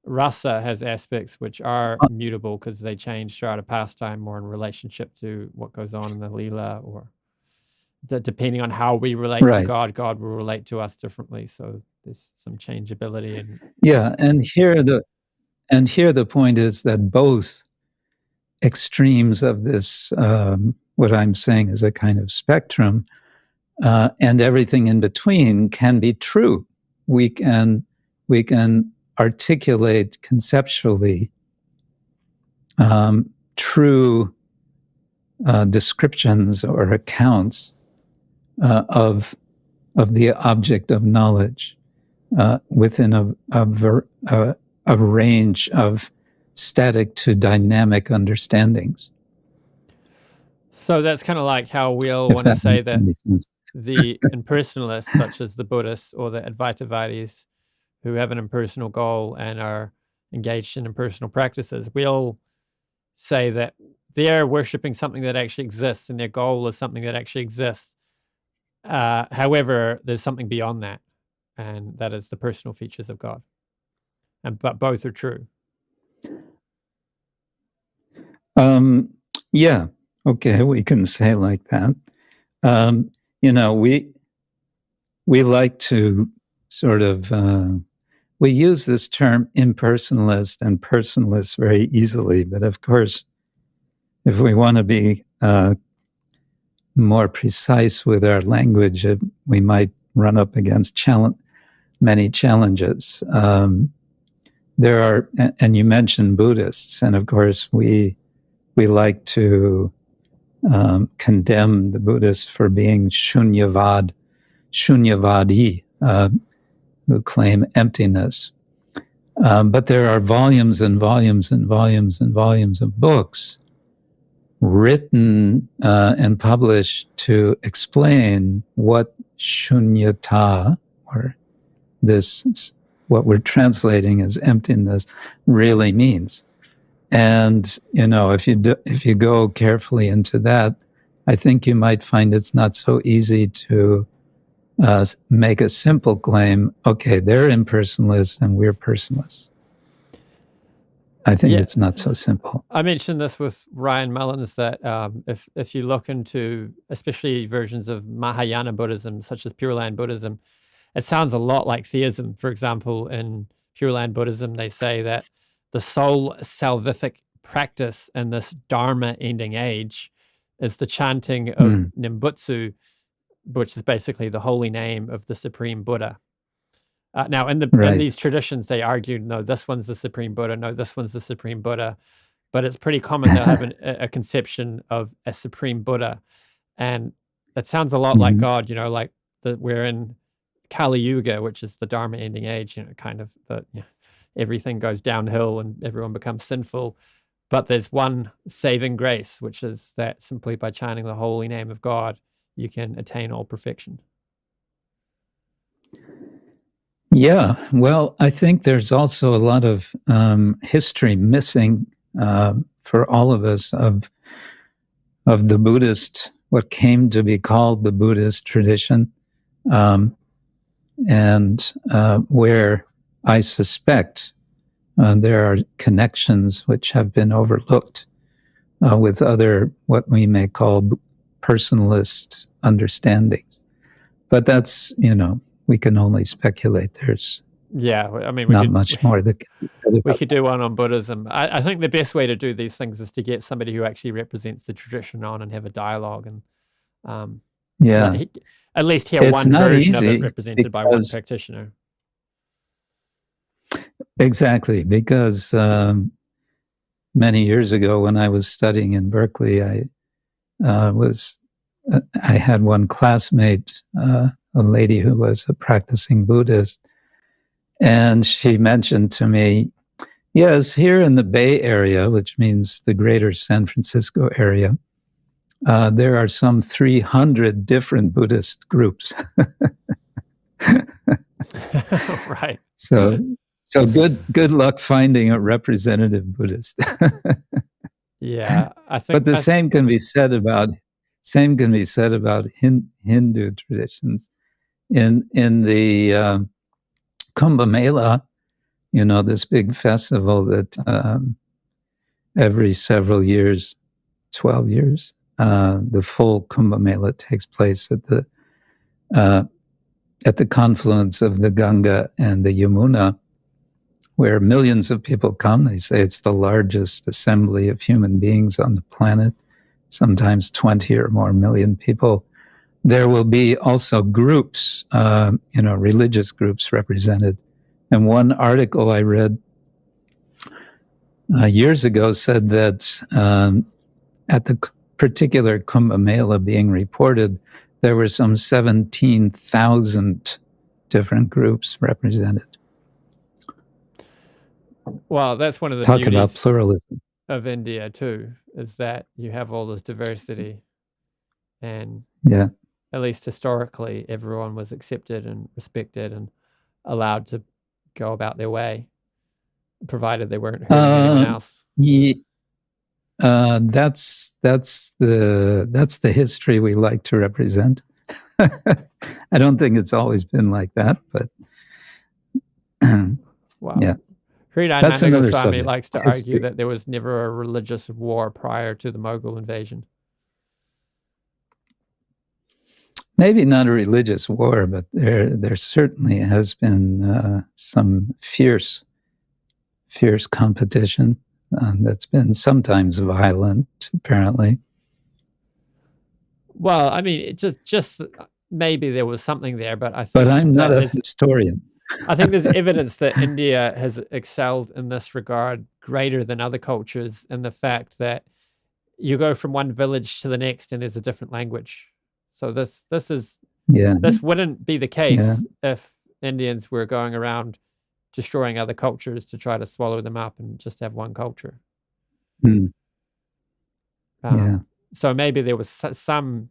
rasa has aspects which are immutable because they change throughout a pastime or in relationship to what goes on in the lila, or depending on how we relate to God, God will relate to us differently. So there's some changeability. And here the point is that both extremes of this, what I'm saying is a kind of spectrum, and everything in between can be true. We can articulate conceptually true descriptions or accounts of the object of knowledge within a range of static to dynamic understandings. So that's kind of like how we all want to say that the impersonalists, such as the Buddhists or the Advaitavadis, who have an impersonal goal and are engaged in impersonal practices, we all say that they're worshipping something that actually exists and their goal is something that actually exists. However, there's something beyond that, and that is the personal features of God. But both are true. Yeah, okay, we can say like that. We like to sort of, we use this term impersonalist and personalist very easily, but of course, if we want to be more precise with our language, we might run up against many challenges. There are, and you mentioned Buddhists, and of course we like to condemn the Buddhists for being shunyavadi, who claim emptiness. But there are volumes and volumes and volumes and volumes of books written and published to explain what shunyata, or this, what we're translating as emptiness, really means. And if you go carefully into that, I think you might find it's not so easy to make a simple claim. Okay, they're impersonalists and we're personalists. I think it's not so simple. I mentioned this with Ryan Millins that if you look into especially versions of Mahayana Buddhism, such as Pure Land Buddhism, it sounds a lot like theism. For example, in Pure Land Buddhism, they say that the sole salvific practice in this Dharma ending age is the chanting of Nimbutsu, which is basically the holy name of the Supreme Buddha. Now, in Right. these traditions, they argue, no, this one's the Supreme Buddha, no, this one's the Supreme Buddha. But it's pretty common to have a conception of a Supreme Buddha. And it sounds a lot like God, like we're in Kali Yuga, which is the Dharma ending age, kind of everything goes downhill and everyone becomes sinful. But there's one saving grace, which is that simply by chanting the holy name of God, you can attain all perfection. Yeah, well, I think there's also a lot of history missing for all of us of the Buddhist, what came to be called the Buddhist tradition, and where I suspect there are connections which have been overlooked with other, what we may call personalist understandings. But that's, we can only speculate. There's not much more that we could do one on Buddhism. I think the best way to do these things is to get somebody who actually represents the tradition on and have a dialogue, and at least hear one version of it represented by one practitioner. Exactly, because many years ago when I was studying in Berkeley, I had one classmate, a lady who was a practicing Buddhist, and she mentioned to me, yes, here in the Bay Area, which means the greater San Francisco area, there are some 300 different Buddhist groups. Right. So good luck finding a representative Buddhist. Yeah, I think. But the same can be said about Hindu traditions. In the Kumbh Mela, this big festival that every several years, 12 years, the full Kumbh Mela takes place at the confluence of the Ganga and the Yamuna, where millions of people come. They say it's the largest assembly of human beings on the planet, sometimes 20 or more million people. There will be also groups, religious groups represented. And one article I read years ago said that at the particular Kumbh Mela being reported, there were some 17,000 different groups represented. Well, that's one of the Talk beauties about pluralism of India too, is that you have all this diversity, and at least historically, everyone was accepted and respected and allowed to go about their way, provided they weren't hurting anyone else. That's the history we like to represent. I don't think it's always been like that, but wow. Yeah. That's another Swami likes to argue that there was never a religious war prior to the Mughal invasion. Maybe not a religious war, but there certainly has been some fierce competition that's been sometimes violent, apparently. Well, I mean, it just maybe there was something there, but I think. But I'm not a historian. I think there's evidence that India has excelled in this regard greater than other cultures, in the fact that you go from one village to the next and there's a different language. So this wouldn't be the case if Indians were going around destroying other cultures to try to swallow them up and just have one culture. So maybe there was some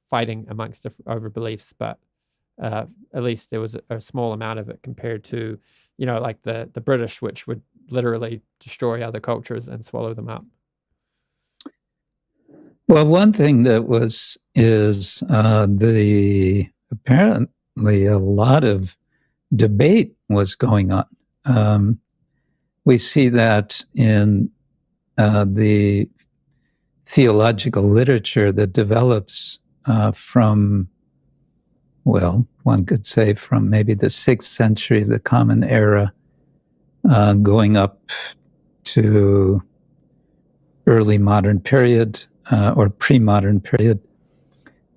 fighting amongst over beliefs, but at least there was a small amount of it compared to, like the British, which would literally destroy other cultures and swallow them up. Well, one thing that is apparently a lot of debate was going on. We see that in the theological literature that develops from, well, one could say from maybe the 6th century, the Common Era, going up to early modern period or pre-modern period.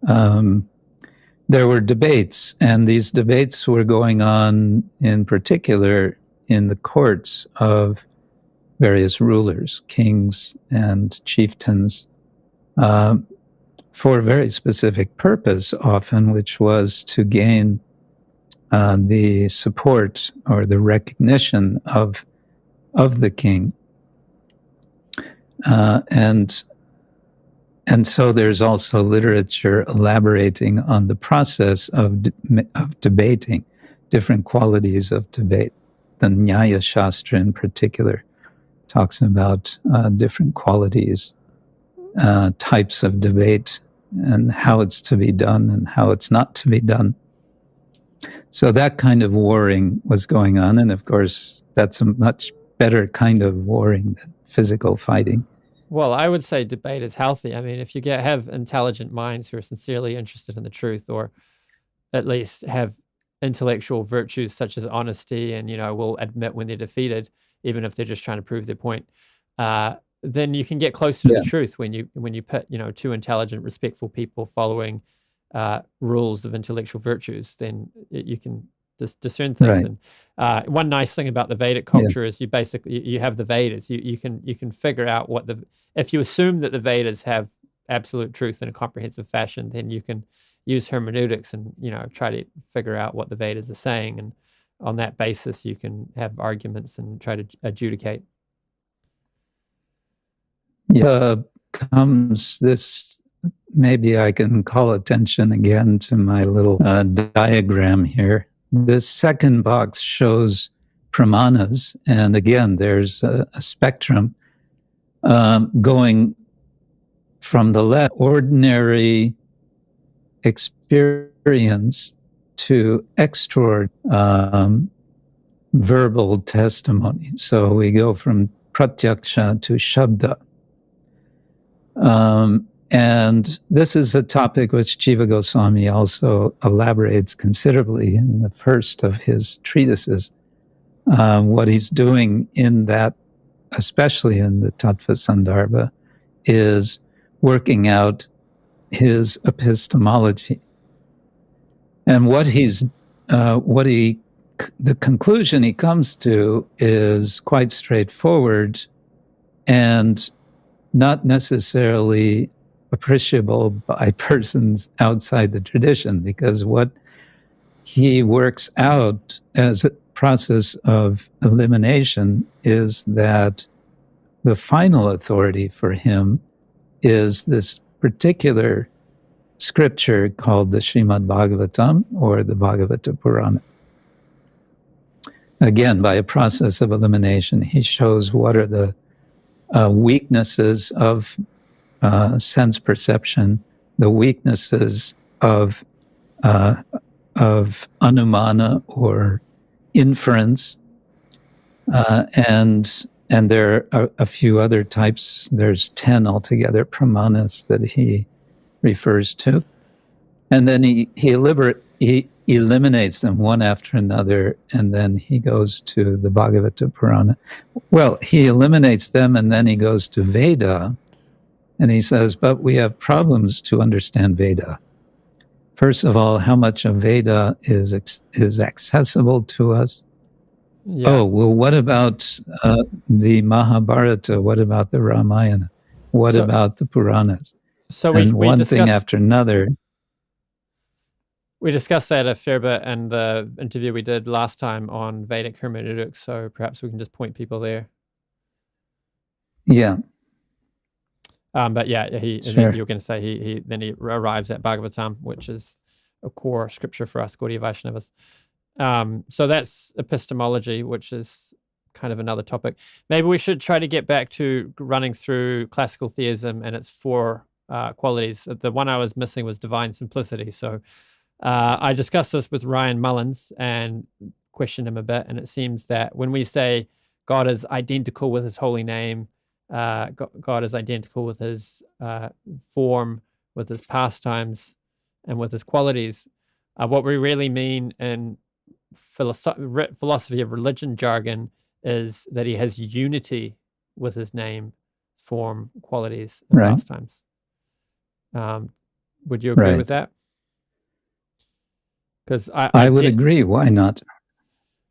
there were debates, and these debates were going on in particular in the courts of various rulers, kings and chieftains, for a very specific purpose often, which was to gain the support or the recognition of the king. And so there's also literature elaborating on the process of debating, different qualities of debate. The Nyaya Shastra in particular talks about different qualities, types of debate, and how it's to be done and how it's not to be done. So that kind of warring was going on, and of course, that's a much better kind of warring than physical fighting. Well, I would say debate is healthy. I mean, if you have intelligent minds who are sincerely interested in the truth, or at least have intellectual virtues such as honesty and, will admit when they're defeated, even if they're just trying to prove their point, then you can get closer to the truth when you put, two intelligent, respectful people following rules of intellectual virtues. Then you can discern things. Right. And one nice thing about the Vedic culture is you have the Vedas. You can figure out if you assume that the Vedas have absolute truth in a comprehensive fashion, then you can use hermeneutics and try to figure out what the Vedas are saying, and on that basis you can have arguments and try to adjudicate. Comes this, maybe I can call attention again to my little diagram here. This second box shows pramanas, and again, there's a spectrum going from the left, ordinary experience, to extraordinary verbal testimony. So we go from pratyaksha to shabda. And this is a topic which Jiva Goswami also elaborates considerably in the first of his treatises. What he's doing in that, especially in the Tattva Sandarbha, is working out his epistemology. And the conclusion he comes to is quite straightforward and not necessarily appreciable by persons outside the tradition, because what he works out as a process of elimination is that the final authority for him is this particular scripture called the Srimad Bhagavatam, or the Bhagavata Purana. Again, by a process of elimination, he shows what are the weaknesses of sense perception, the weaknesses of anumana, or inference, and there are a few other types. There's 10 altogether pramanas that he refers to, and then he eliminates them one after another, and then he goes to the Bhagavata Purana. Well, he eliminates them, and then he goes to Veda, and he says, but we have problems to understand Veda. First of all, how much of Veda is accessible to us? Yeah. Oh, well, what about the Mahabharata? What about the Ramayana? What about the Puranas? So one thing after another. We discussed that a fair bit in the interview we did last time on Vedic hermeneutics, so perhaps we can just point people there. Yeah. But yeah, sure. You were going to say he arrives at Bhagavatam, which is a core scripture for us Gaudiya Vaishnavas. So that's epistemology, which is kind of another topic. Maybe we should try to get back to running through classical theism and its four qualities. The one I was missing was divine simplicity. So I discussed this with Ryan Millins and questioned him a bit, and it seems that when we say God is identical with his holy name, God is identical with his form, with his pastimes, and with his qualities, what we really mean in philosophy of religion jargon is that he has unity with his name, form, qualities, and pastimes. Would you agree Right. with that? Because I would agree. Why not?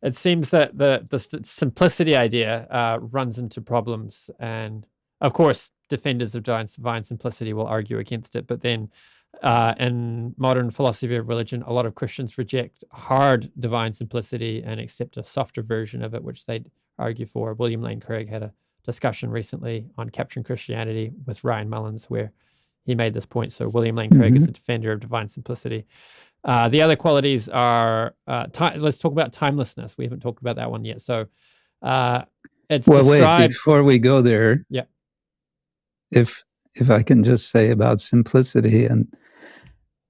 It seems that the simplicity idea runs into problems, and of course, defenders of divine simplicity will argue against it. But then, in modern philosophy of religion, a lot of Christians reject hard divine simplicity and accept a softer version of it, which they argue for. William Lane Craig had a discussion recently on Capturing Christianity with Ryan Millins, where he made this point. So William Lane Craig is a defender of divine simplicity. The other qualities are, let's talk about timelessness. We haven't talked about that one yet. So it's wait, before we go there, yeah. if I can just say about simplicity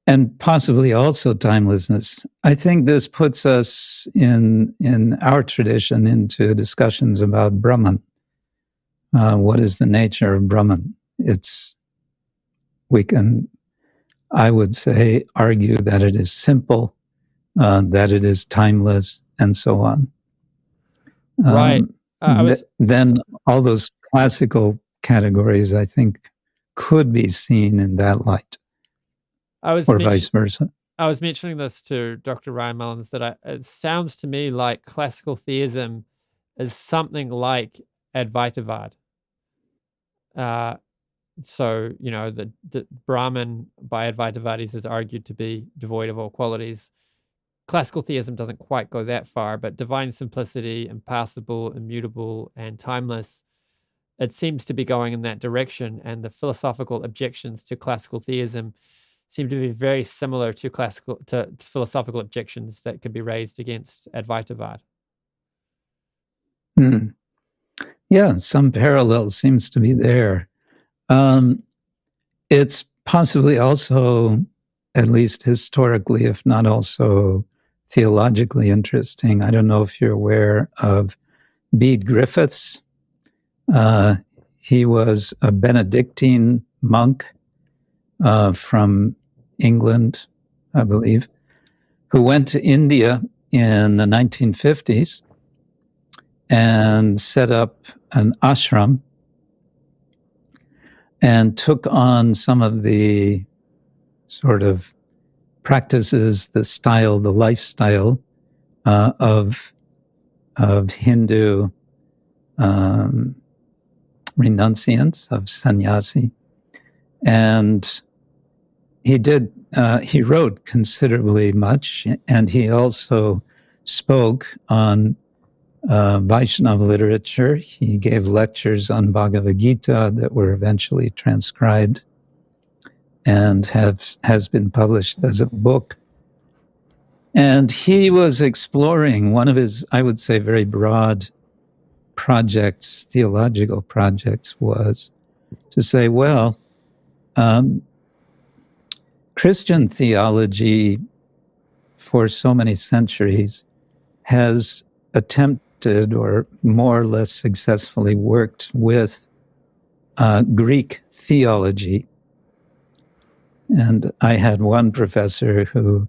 and possibly also timelessness, I think this puts us in our tradition into discussions about Brahman. What is the nature of Brahman? I would say, argue that it is simple, that it is timeless, and so on. Right. Then all those classical categories, I think, could be seen in that light, or vice versa. I was mentioning this to Dr. Ryan Millins, that it sounds to me like classical theism is something like Advaitavad. So, the Brahman by Advaitavadis is argued to be devoid of all qualities. Classical theism doesn't quite go that far, but divine simplicity, impassible, immutable, and timeless, it seems to be going in that direction. And the philosophical objections to classical theism seem to be very similar to philosophical objections that could be raised against Advaitavad. Yeah, some parallel seems to be there. It's possibly also, at least historically, if not also theologically interesting. I don't know if you're aware of Bede Griffiths. He was a Benedictine monk from England, I believe, who went to India in the 1950s and set up an ashram and took on some of the sort of practices, the style, the lifestyle of Hindu renunciants, of sannyasi. And he wrote considerably much, and he also spoke on Vaishnava literature. He gave lectures on Bhagavad Gita that were eventually transcribed and has been published as a book. And he was exploring one of his, I would say, very broad projects, theological projects, was to say, well, Christian theology for so many centuries has attempted or more or less successfully worked with Greek theology. And I had one professor who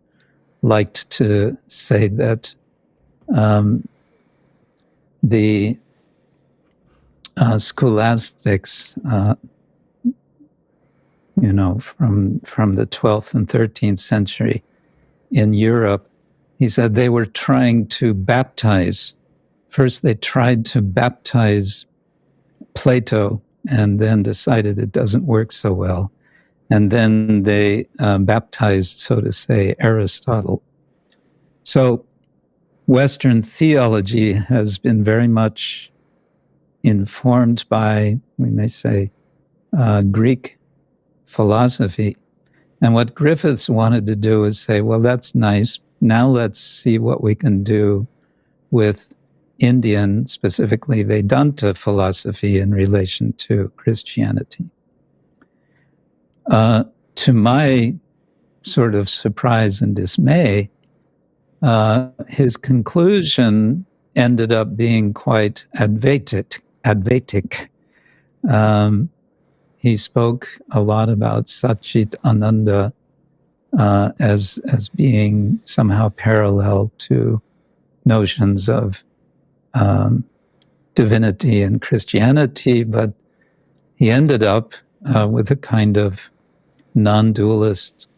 liked to say that the scholastics, from the 12th and 13th century in Europe, he said they were trying to baptize. First, they tried to baptize Plato and then decided it doesn't work so well. And then they baptized, so to say, Aristotle. So Western theology has been very much informed by, we may say, Greek philosophy. And what Griffiths wanted to do is say, well, that's nice. Now let's see what we can do with Indian, specifically Vedanta philosophy in relation to Christianity. To my sort of surprise and dismay, his conclusion ended up being quite Advaitic. He spoke a lot about Satchit Ananda as being somehow parallel to notions of divinity and Christianity, but he ended up with a kind of non-dualist,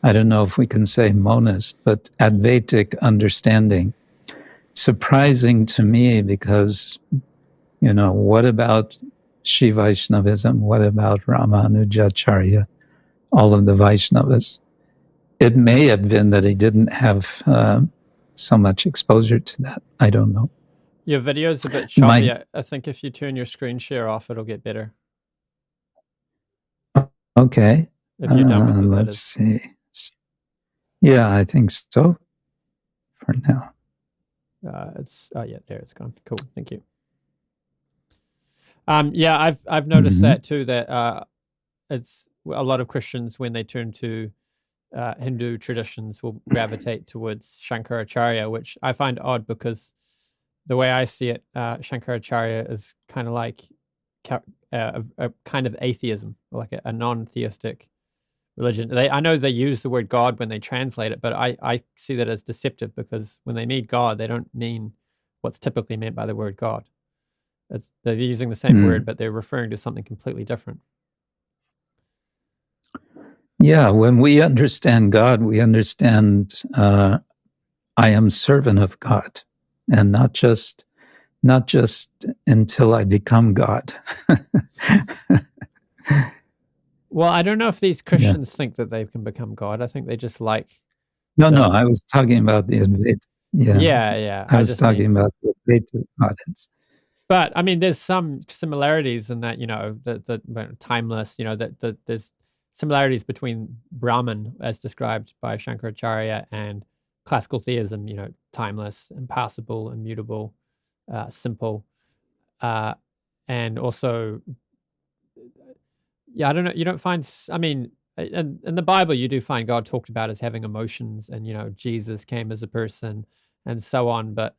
I don't know if we can say monist, but Advaitic understanding. Surprising to me because, what about Shiva Vaishnavism? What about Ramanujacharya? All of the Vaishnavas. It may have been that he didn't have so much exposure to that. I don't know. Your video's a bit choppy. I think if you turn your screen share off, it'll get better. Okay. If you're done with it, let's see. Yeah, I think so. For now. There it's gone. Cool, thank you. I've noticed that too. That it's a lot of Christians when they turn to Hindu traditions will gravitate towards Shankaracharya, which I find odd because the way I see it, Shankaracharya is kind of like a kind of atheism, like a non-theistic religion. I know they use the word God when they translate it, but I see that as deceptive because when they mean God, they don't mean what's typically meant by the word God. They're using the same word, but they're referring to something completely different. Yeah, when we understand God, we understand I am servant of God, and not just until I become God. Well, I don't know if these Christians think that they can become God. I think they just like... No, I was talking about the Advaita. Yeah. I was talking about the Advaita audience. But, I mean, there's some similarities in that, the timeless, that there's similarities between Brahman, as described by Shankaracharya, and classical theism, timeless, impassible, immutable, simple. And also... I don't know. You don't find, in the Bible, you do find God talked about as having emotions and, Jesus came as a person and so on. But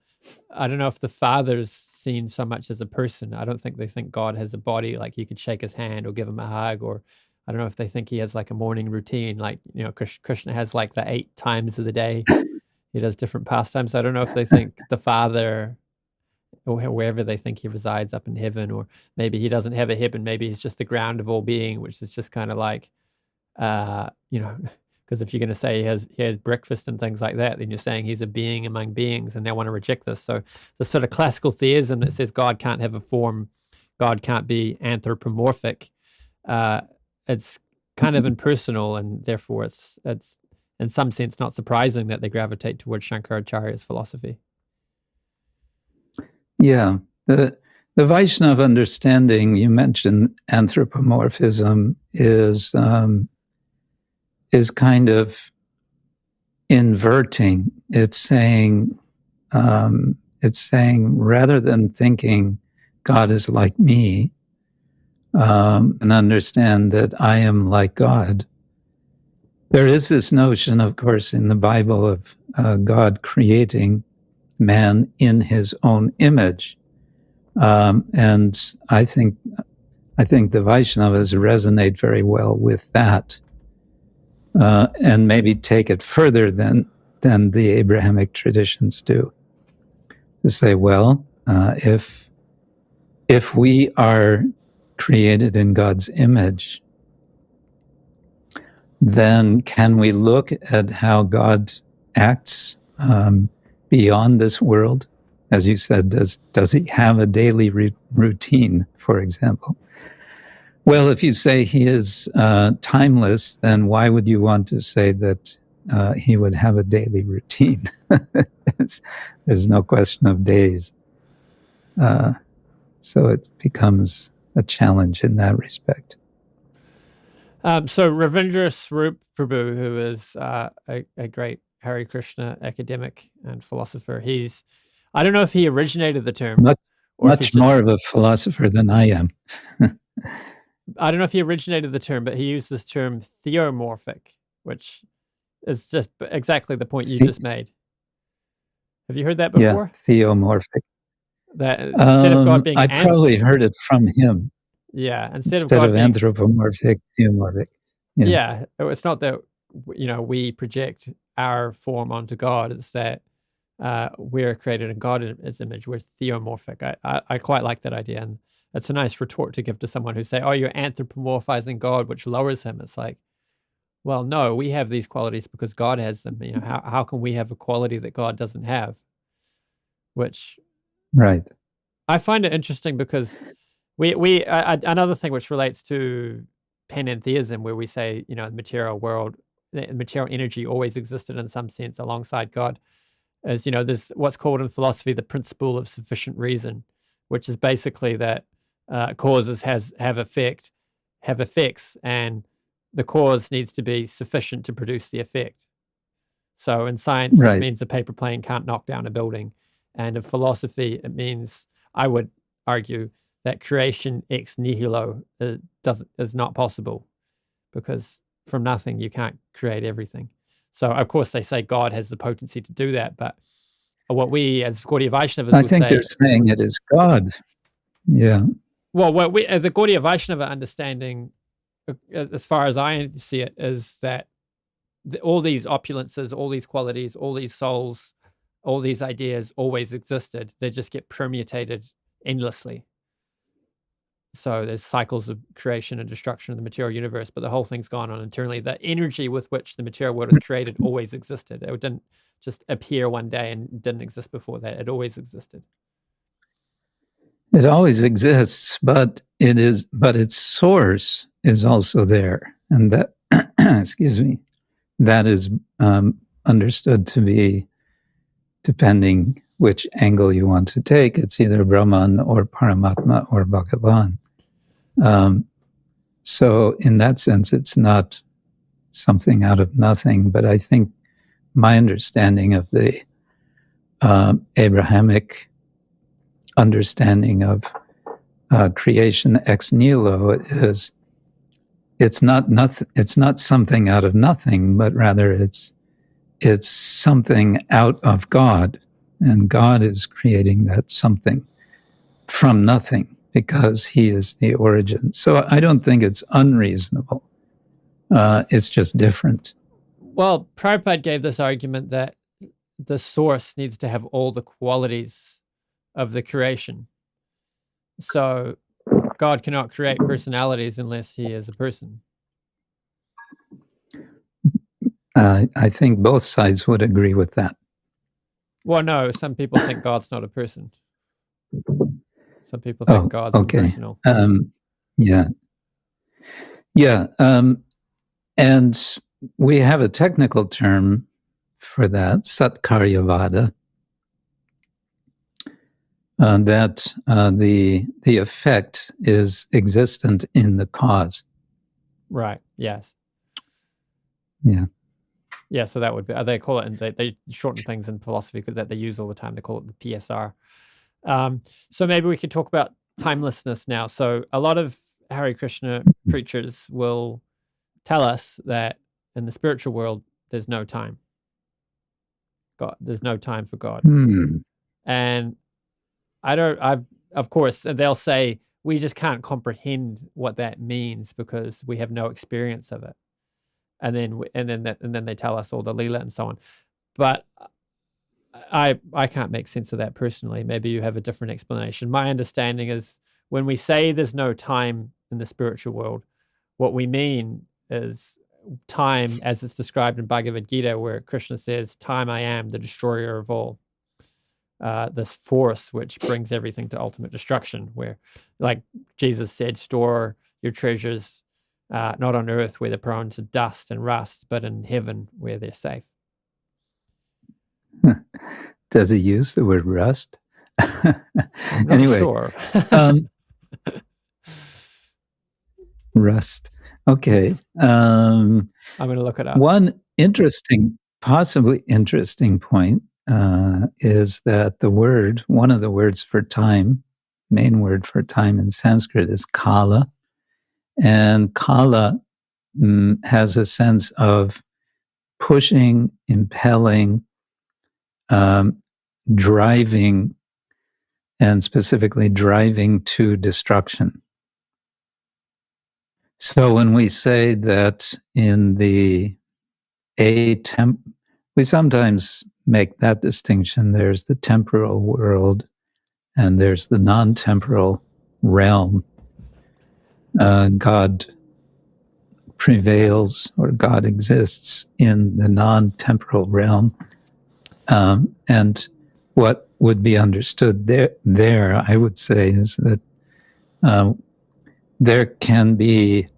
I don't know if the Father's seen so much as a person. I don't think they think God has a body, like you could shake his hand or give him a hug, or I don't know if they think he has like a morning routine, like, Krishna has like the 8 times of the day. He does different pastimes. I don't know if they think the Father, or wherever they think he resides up in heaven, or maybe he doesn't have a heaven, maybe he's just the ground of all being, which is just kind of like, because if you're going to say he has breakfast and things like that, then you're saying he's a being among beings, and they want to reject this. So the sort of classical theism that says God can't have a form, God can't be anthropomorphic, it's kind of impersonal, and therefore it's in some sense not surprising that they gravitate towards Shankaracharya's philosophy. Yeah, the Vaishnava understanding, you mentioned anthropomorphism, is kind of inverting. It's saying rather than thinking God is like me, and understand that I am like God. There is this notion, of course, in the Bible of God creating man in his own image, and I think the Vaishnavas resonate very well with that, and maybe take it further than the Abrahamic traditions do. To say, well, if we are created in God's image, then can we look at how God acts beyond this world? As you said, does he have a daily routine, for example? Well, if you say he is timeless, then why would you want to say that he would have a daily routine? There's no question of days. So it becomes a challenge in that respect. So Ravindra Swarup Prabhu, who is a great Hare Krishna academic and philosopher, I don't know if he originated the term. Much more of a philosopher than I am. I don't know if he originated the term, but he used this term theomorphic, which is just exactly the point you just made. Have you heard that before? Yeah, theomorphic. That instead of God being... I probably heard it from him. Yeah, instead of anthropomorphic, theomorphic. Yeah, it's not that we project our form onto God. It's that we're created in God's image. We're theomorphic. I quite like that idea, and It's a nice retort to give to someone who say, oh, you're anthropomorphizing God, which lowers him. It's like, well, no, we have these qualities because God has them. How can we have a quality that God doesn't have? Which, right. I find it interesting because another thing which relates to panentheism, where we say, the material world, the material energy always existed in some sense alongside God, is, there's what's called in philosophy the principle of sufficient reason, which is basically that causes have effects, and the cause needs to be sufficient to produce the effect. So in science, Right. This means a paper plane can't knock down a building. And in philosophy, it means, I would argue, that creation ex nihilo is not possible, because from nothing you can't create everything. So of course they say God has the potency to do that, but what we as Gaudiya Vaishnavas I would think say, they're saying it is God. Yeah. well, what we the Gaudiya Vaishnava understanding, as far as I see it, is that all these opulences, all these qualities, all these souls, all these ideas always existed. They just get permutated endlessly. So there's cycles of creation and destruction of the material universe, but the whole thing's gone on internally. The energy with which the material world was created always existed. It didn't just appear one day and didn't exist before that. It always existed. It always exists, but its source is also there. And that, excuse me, that is understood to be, depending which angle you want to take, it's either Brahman or Paramatma or Bhagavan. So in that sense, it's not something out of nothing, but I think my understanding of the Abrahamic understanding of creation ex nihilo is it's not something out of nothing, but rather it's something out of God, and God is creating that something from nothing because he is the origin. So I don't think it's unreasonable. It's just different. Well, Prabhupada gave this argument that the source needs to have all the qualities of the creation. So God cannot create personalities unless he is a person. I think both sides would agree with that. Well, no, some people think God's not a person. Some people think God's impersonal. Yeah. And we have a technical term for that, Satkaryavada, that the effect is existent in the cause. Right. Yes. Yeah. Yeah. So that would be. They call it, and they shorten things in philosophy because that they use all the time. They call it the PSR. So maybe we could talk about timelessness now. So a lot of Hare Krishna preachers will tell us that in the spiritual world there's no time. There's no time for God. And of course, they'll say we just can't comprehend what that means because we have no experience of it. And then they tell us all the Leela and so on. But I can't make sense of that personally. Maybe you have a different explanation. My understanding is when we say there's no time in the spiritual world, what we mean is time as it's described in Bhagavad Gita, where Krishna says, time I am, the destroyer of all. This force which brings everything to ultimate destruction, where, like Jesus said, store your treasures not on earth where they're prone to dust and rust, but in heaven where they're safe. Does he use the word rust? Anyway, sure. Rust. Okay. I'm going to look it up. One possibly interesting point is that one of the words for time, main word for time in Sanskrit is kala. And kala has a sense of pushing, impelling, driving, and specifically driving to destruction. So when we say that in we sometimes make that distinction. There's the temporal world and there's the non-temporal realm. God prevails, or God exists in the non-temporal realm. And what would be understood there, I would say, is that there can be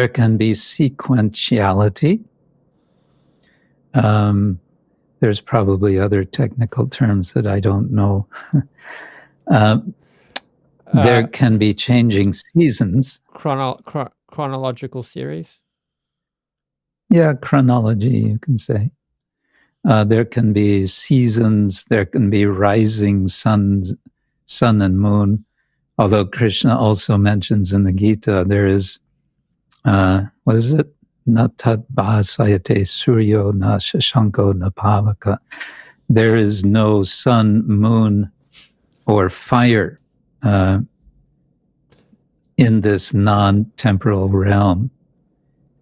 sequentiality. There's probably other technical terms that I don't know. There can be changing seasons. Chronological series. Yeah, chronology, you can say. There can be seasons. There can be rising sun and moon. Although Krishna also mentions in the Gita, there is, what is it? Na tat bhasayate suryo na shashanko na pavaka. There is no sun, moon, or fire in this non-temporal realm.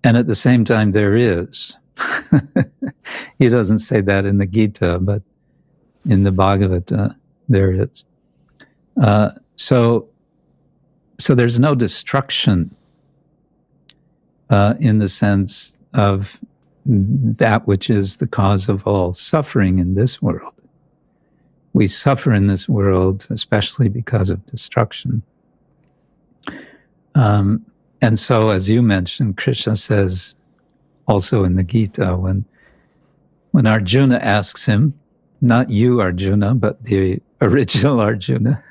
And at the same time, there is. He doesn't say that in the Gita, but in the Bhagavata, there is. So there's no destruction in the sense of that which is the cause of all suffering in this world. We suffer in this world, especially because of destruction. And so, as you mentioned, Krishna says also in the Gita, when Arjuna asks him, not you, Arjuna, but the original Arjuna,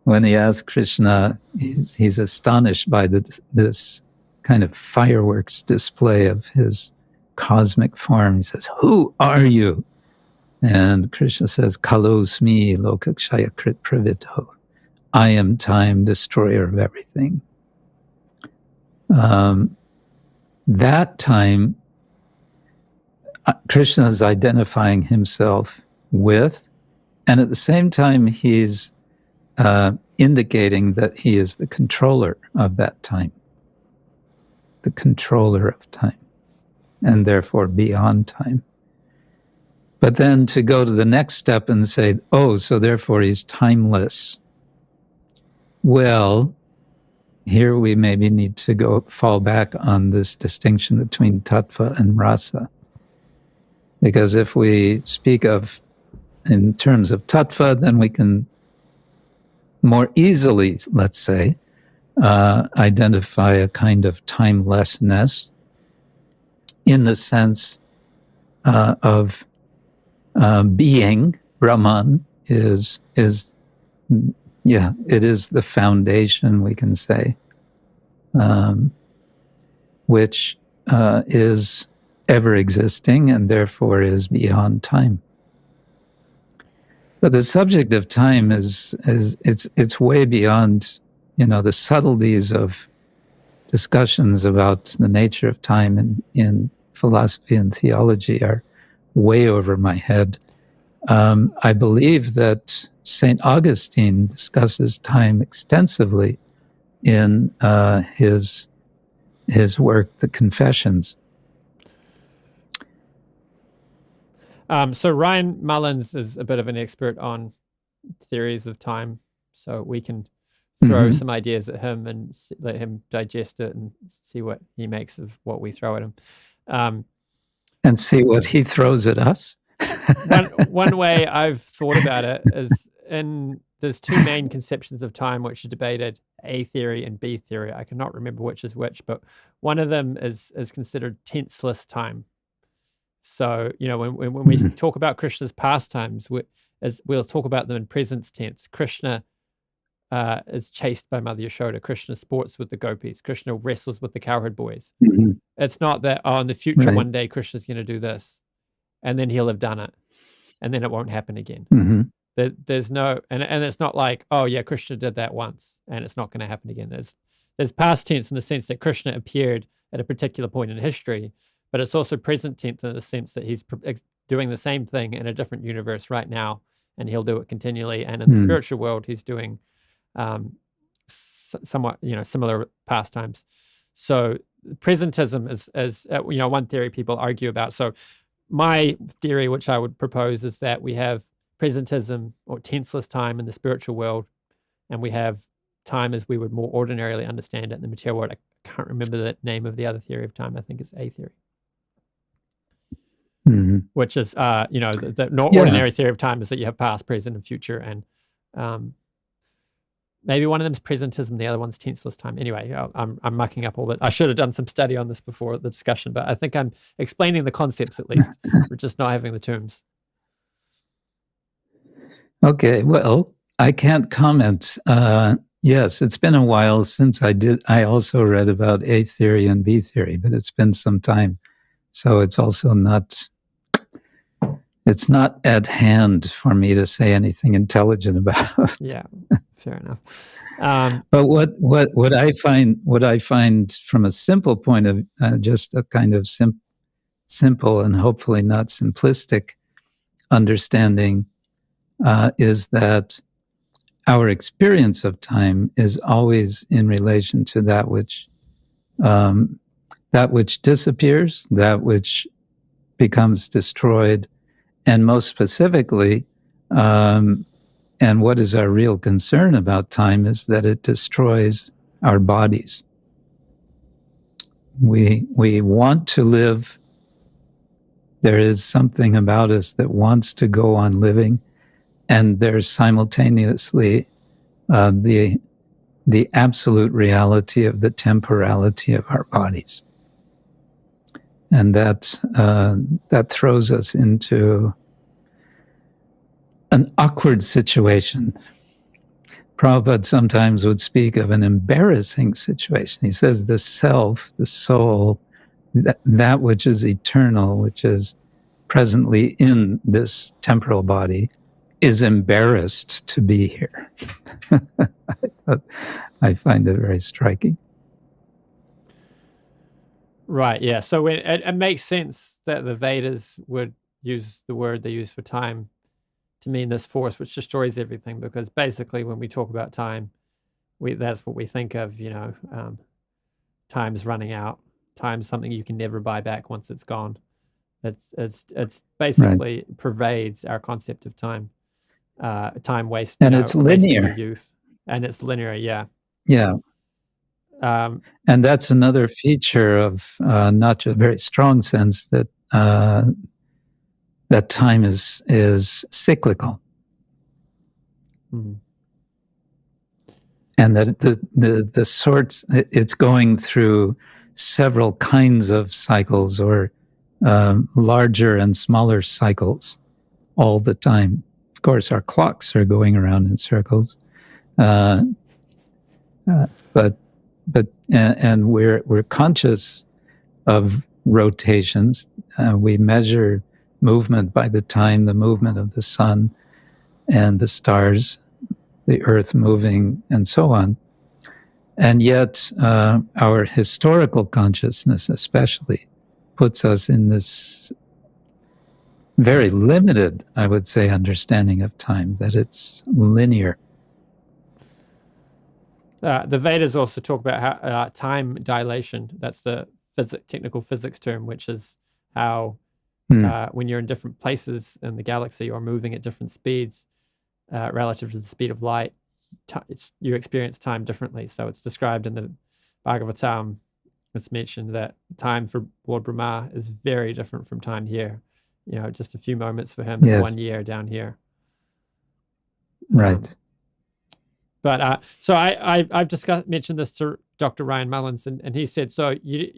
when he asks Krishna, he's astonished by this kind of fireworks display of his cosmic form. He says, "Who are you?" And Krishna says, "Kalosmi lokakshayakrit pravito." I am time, destroyer of everything. That time, Krishna is identifying himself with, and at the same time, he's indicating that he is the controller of that time, the controller of time, and therefore beyond time. But then to go to the next step and say, oh, so therefore he's timeless. Well, here we maybe need to fall back on this distinction between tattva and rasa. Because if we speak of in terms of tattva, then we can more easily, let's say, identify a kind of timelessness in the sense of being. Brahman is it is the foundation, we can say, which is ever existing and therefore is beyond time. But the subject of time is it's way beyond, the subtleties of discussions about the nature of time in philosophy and theology are way over my head. I believe that St. Augustine discusses time extensively in his work, The Confessions. So Ryan Mullins is a bit of an expert on theories of time, so we can throw some ideas at him and let him digest it and see what he makes of what we throw at him. And see what he throws at us? One way I've thought about it is there's two main conceptions of time which are debated, A theory and B theory. I cannot remember which is which, but one of them is considered tenseless time. So, when we talk about Krishna's pastimes, we'll talk about them in present tense. Krishna is chased by Mother Yashoda. Krishna sports with the gopis. Krishna wrestles with the cowherd boys. It's not that, in the future, one day Krishna's going to do this, and then he'll have done it, and then it won't happen again. There's no, and it's not like, oh yeah, Krishna did that once, and it's not going to happen again. There's past tense in the sense that Krishna appeared at a particular point in history, but it's also present tense in the sense that he's doing the same thing in a different universe right now, and he'll do it continually. And in the spiritual world, he's doing somewhat, similar pastimes. So presentism is one theory people argue about. So my theory, which I would propose, is that we have presentism or tenseless time in the spiritual world, and we have time as we would more ordinarily understand it in the material world. I can't remember the name of the other theory of time. I think it's A theory. Mm-hmm. Which is, the ordinary theory of time is that you have past, present, and future, and maybe one of them is presentism, the other one's tenseless time. Anyway, I'm mucking up all that. I should have done some study on this before the discussion, but I think I'm explaining the concepts at least. We're just not having the terms. Okay, well, I can't comment. Yes, it's been a while since I also read about A theory and B theory, but it's been some time. So it's also not at hand for me to say anything intelligent about. Yeah, fair enough. But what I find from a simple point of just a kind of simple and hopefully not simplistic understanding is that our experience of time is always in relation to that which disappears, that which becomes destroyed, and most specifically, and what is our real concern about time is that it destroys our bodies. We want to live. There is something about us that wants to go on living, and there's simultaneously the absolute reality of the temporality of our bodies. And that throws us into an awkward situation. Prabhupada sometimes would speak of an embarrassing situation. He says the self, the soul, that which is eternal, which is presently in this temporal body, is embarrassed to be here. I find it very striking. Right, yeah. So it makes sense that the Vedas would use the word they use for time to mean this force which destroys everything, because basically when we talk about time, that's what we think of, time's running out. Time's something you can never buy back once it's gone. It's basically pervades our concept of time. Time waste, and it's linear. Youth, and it's linear. Yeah. And that's another feature of not just a very strong sense that that time is cyclical, and that the sorts it's going through several kinds of cycles, or larger and smaller cycles all the time. Of course, our clocks are going around in circles, but we're conscious of rotations. We measure movement by the time, the movement of the sun and the stars, the earth moving, and so on. And yet, our historical consciousness, especially, puts us in this very limited, I would say, understanding of time, that it's linear. The Vedas also talk about how time dilation, that's the technical physics term, which is how when you're in different places in the galaxy or moving at different speeds relative to the speed of light, you experience time differently. So it's described in the Bhagavatam. It's mentioned that time for Lord Brahma is very different from time here. Just a few moments for him is 1 year down here. Right. But so I've mentioned this to Dr. Ryan Millins, and he said, so you're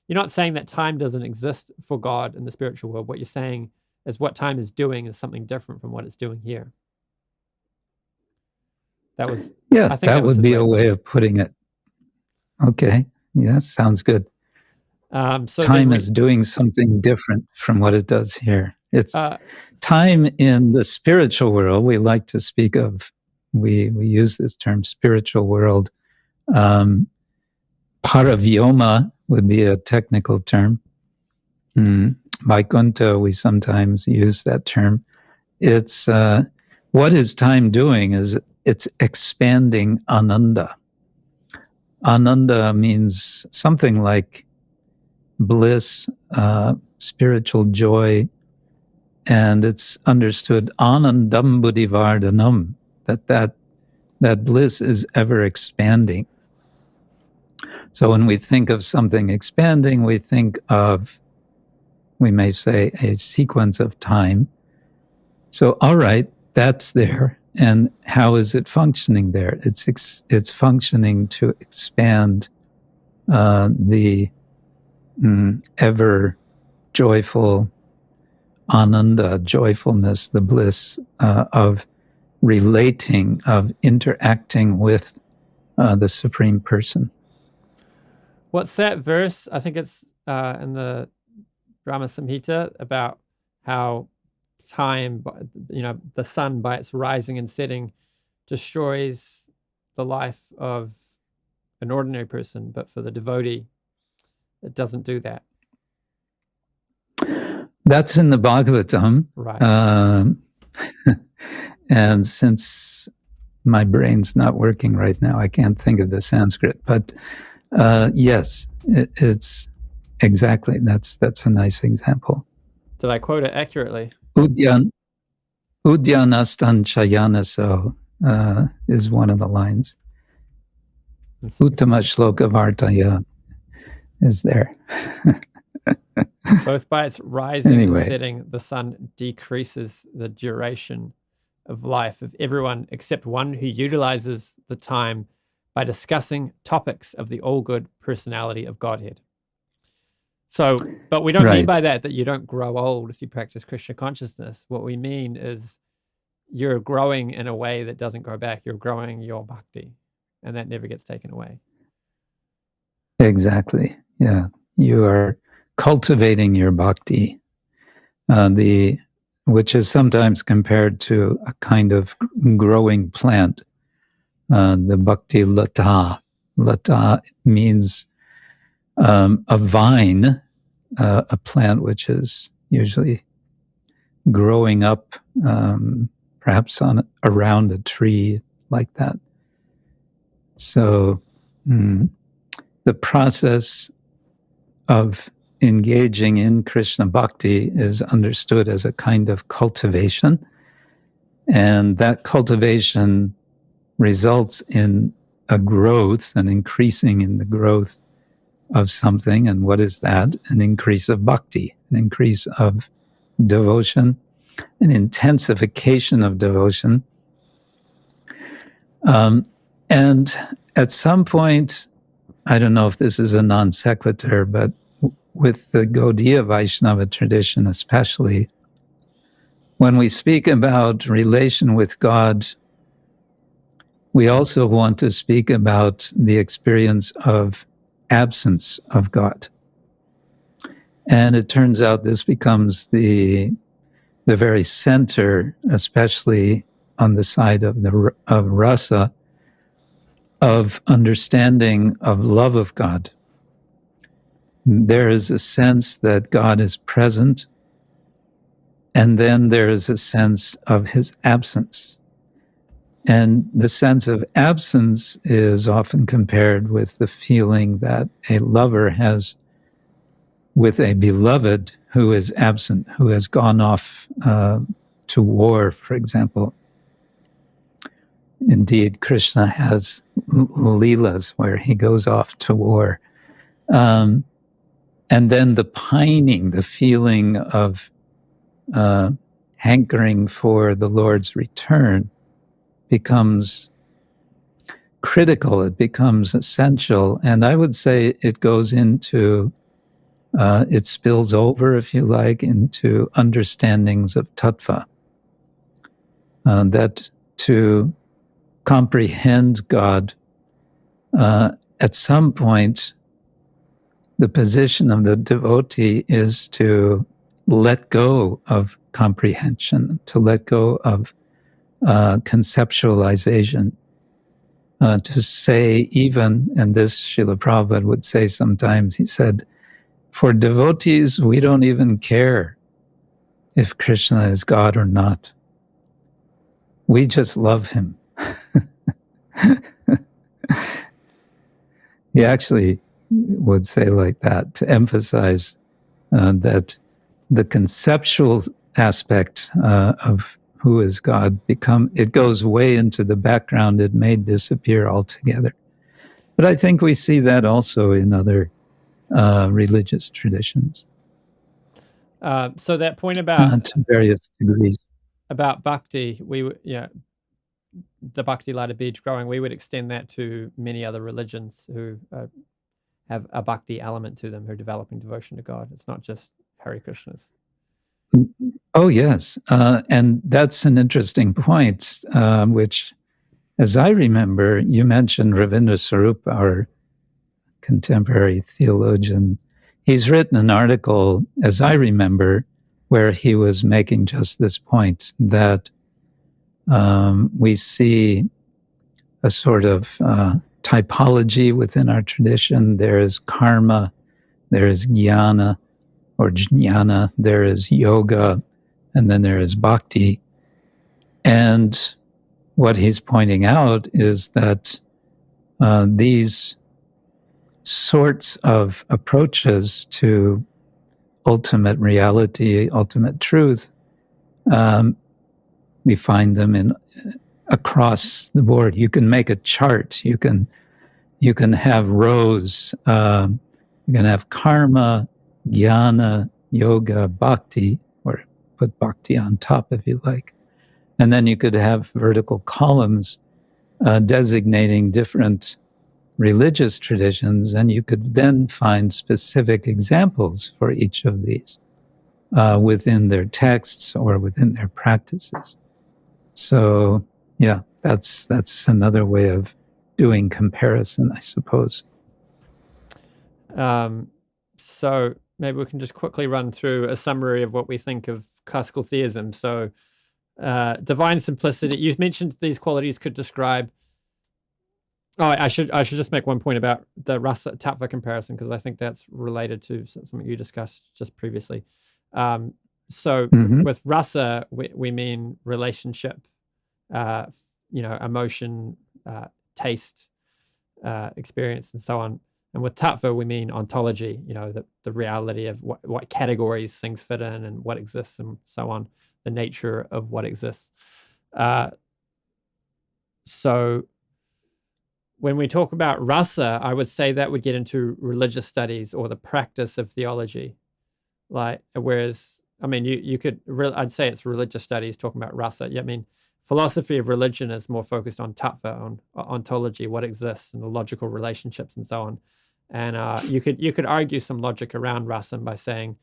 not saying that time doesn't exist for God in the spiritual world. What you're saying is what time is doing is something different from what it's doing here. That would be a way of putting it. Okay, yeah, sounds good. So time is doing something different from what it does here. It's time in the spiritual world. We like to speak of. We use this term spiritual world. Paravyoma would be a technical term. Vaikuntha, we sometimes use that term. It's what is time doing is it's expanding ananda. Ananda means something like bliss, spiritual joy, and it's understood anandam buddhivardhanam, that bliss is ever expanding. So when we think of something expanding, we think of, we may say, a sequence of time. So, all right, that's there. And how is it functioning there? It's functioning to expand the ever joyful ananda, joyfulness, the bliss of relating, of interacting with the Supreme Person. What's that verse? I think it's in the Brahma Samhita about how time, the sun by its rising and setting destroys the life of an ordinary person, but for the devotee, it doesn't do that. That's in the Bhagavatam. Right. And since my brain's not working right now, I can't think of the Sanskrit, but yes, it's exactly, that's a nice example. Did I quote it accurately? Udyanastan chayanaso is one of the lines. Uttama shloka vartaya is there. Both by its rising Anyway. and setting, the sun decreases the duration of life of everyone except one who utilizes the time by discussing topics of the all-good personality of Godhead. So, but we don't mean by that you don't grow old if you practice Krishna consciousness. What we mean is you're growing in a way that doesn't grow back. You're growing your bhakti, and that never gets taken away. Exactly. Yeah. You are cultivating your bhakti, which is sometimes compared to a kind of growing plant. The bhakti lata. Lata means a vine, a plant which is usually growing up, perhaps around a tree like that. So the process of engaging in Krishna bhakti is understood as a kind of cultivation, and that cultivation results in a growth, an increasing in the growth of something. And what is that? An increase of bhakti, an increase of devotion, an intensification of devotion. And at some point, I don't know if this is a non sequitur, but with the Gaudiya Vaishnava tradition especially, when we speak about relation with God, we also want to speak about the experience of absence of God. And it turns out this becomes the very center, especially on the side of rasa, of understanding of love of God. There is a sense that God is present, and then there is a sense of his absence. And the sense of absence is often compared with the feeling that a lover has with a beloved who is absent, who has gone off to war, for example. Indeed, Krishna has leelas where he goes off to war. And then the pining, the feeling of hankering for the Lord's return becomes critical, it becomes essential. And I would say it goes into, it spills over, if you like, into understandings of tattva. That to comprehend God, at some point, the position of the devotee is to let go of comprehension, to let go of conceptualization, to say even, and this Srila Prabhupada would say sometimes, he said, for devotees, we don't even care if Krishna is God or not. We just love him. He actually would say like that to emphasize that the conceptual aspect of who is God it goes way into the background. It may disappear altogether. But I think we see that also in other religious traditions. So that point about to various degrees about bhakti, the bhakti light of beach growing, we would extend that to many other religions who have a bhakti element to them, who are developing devotion to God. It's not just Hare Krishnas. Oh, yes. And that's an interesting point, which, as I remember, you mentioned Ravindra Sarup, our contemporary theologian. He's written an article, as I remember, where he was making just this point, that we see a sort of typology within our tradition. There is karma, there is jnana, or jnana, there is yoga, and then there is bhakti. And what he's pointing out is that these sorts of approaches to ultimate reality, ultimate truth, we find them across the board. You can make a chart. You can have rows. You can have karma, jnana, yoga, bhakti, or put bhakti on top if you like. And then you could have vertical columns designating different religious traditions, and you could then find specific examples for each of these within their texts or within their practices. So, yeah, that's another way of doing comparison, I suppose. So maybe we can just quickly run through a summary of what we think of classical theism. So divine simplicity, you mentioned these qualities could describe. Oh, I should just make one point about the rasa tattva comparison, because I think that's related to something you discussed just previously. With rasa, we mean relationship, emotion, taste, experience, and so on. And with tattva, we mean ontology, the reality of what categories things fit in and what exists and so on, the nature of what exists. So when we talk about rasa, I would say that would get into religious studies or the practice of theology. Whereas, I'd say it's religious studies talking about rasa. Yeah, philosophy of religion is more focused on tattva, on ontology, what exists, and the logical relationships and so on. And you could argue some logic around rasa by saying,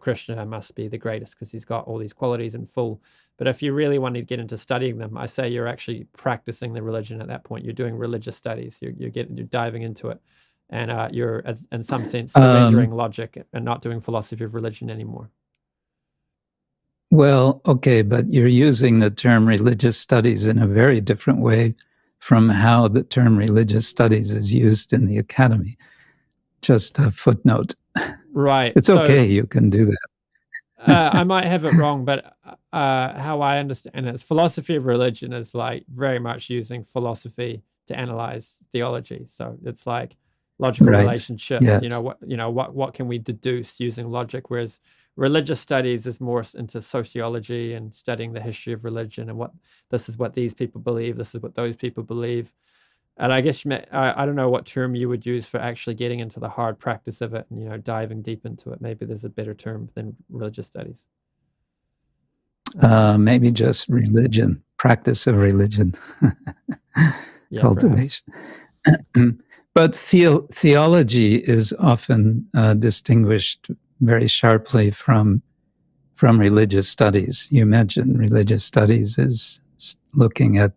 Krishna must be the greatest because he's got all these qualities in full. But if you really want to get into studying them, I say you're actually practicing the religion at that point. You're doing religious studies. You're diving into it, and you're, in some sense, surrendering logic and not doing philosophy of religion anymore. Well, okay, but you're using the term religious studies in a very different way from how the term religious studies is used in the academy. Just a footnote. Right. It's okay, you can do that. I might have it wrong, but how I understand it is philosophy of religion is very much using philosophy to analyze theology. So it's like logical relationships. Yes. What can we deduce using logic? Whereas religious studies is more into sociology and studying the history of religion and this is what these people believe, this is what those people believe. And I guess I don't know what term you would use for actually getting into the hard practice of it and diving deep into it. Maybe there's a better term than religious studies. Maybe just religion, practice of religion, cultivation. But theology is often distinguished very sharply from religious studies. You mentioned religious studies is looking at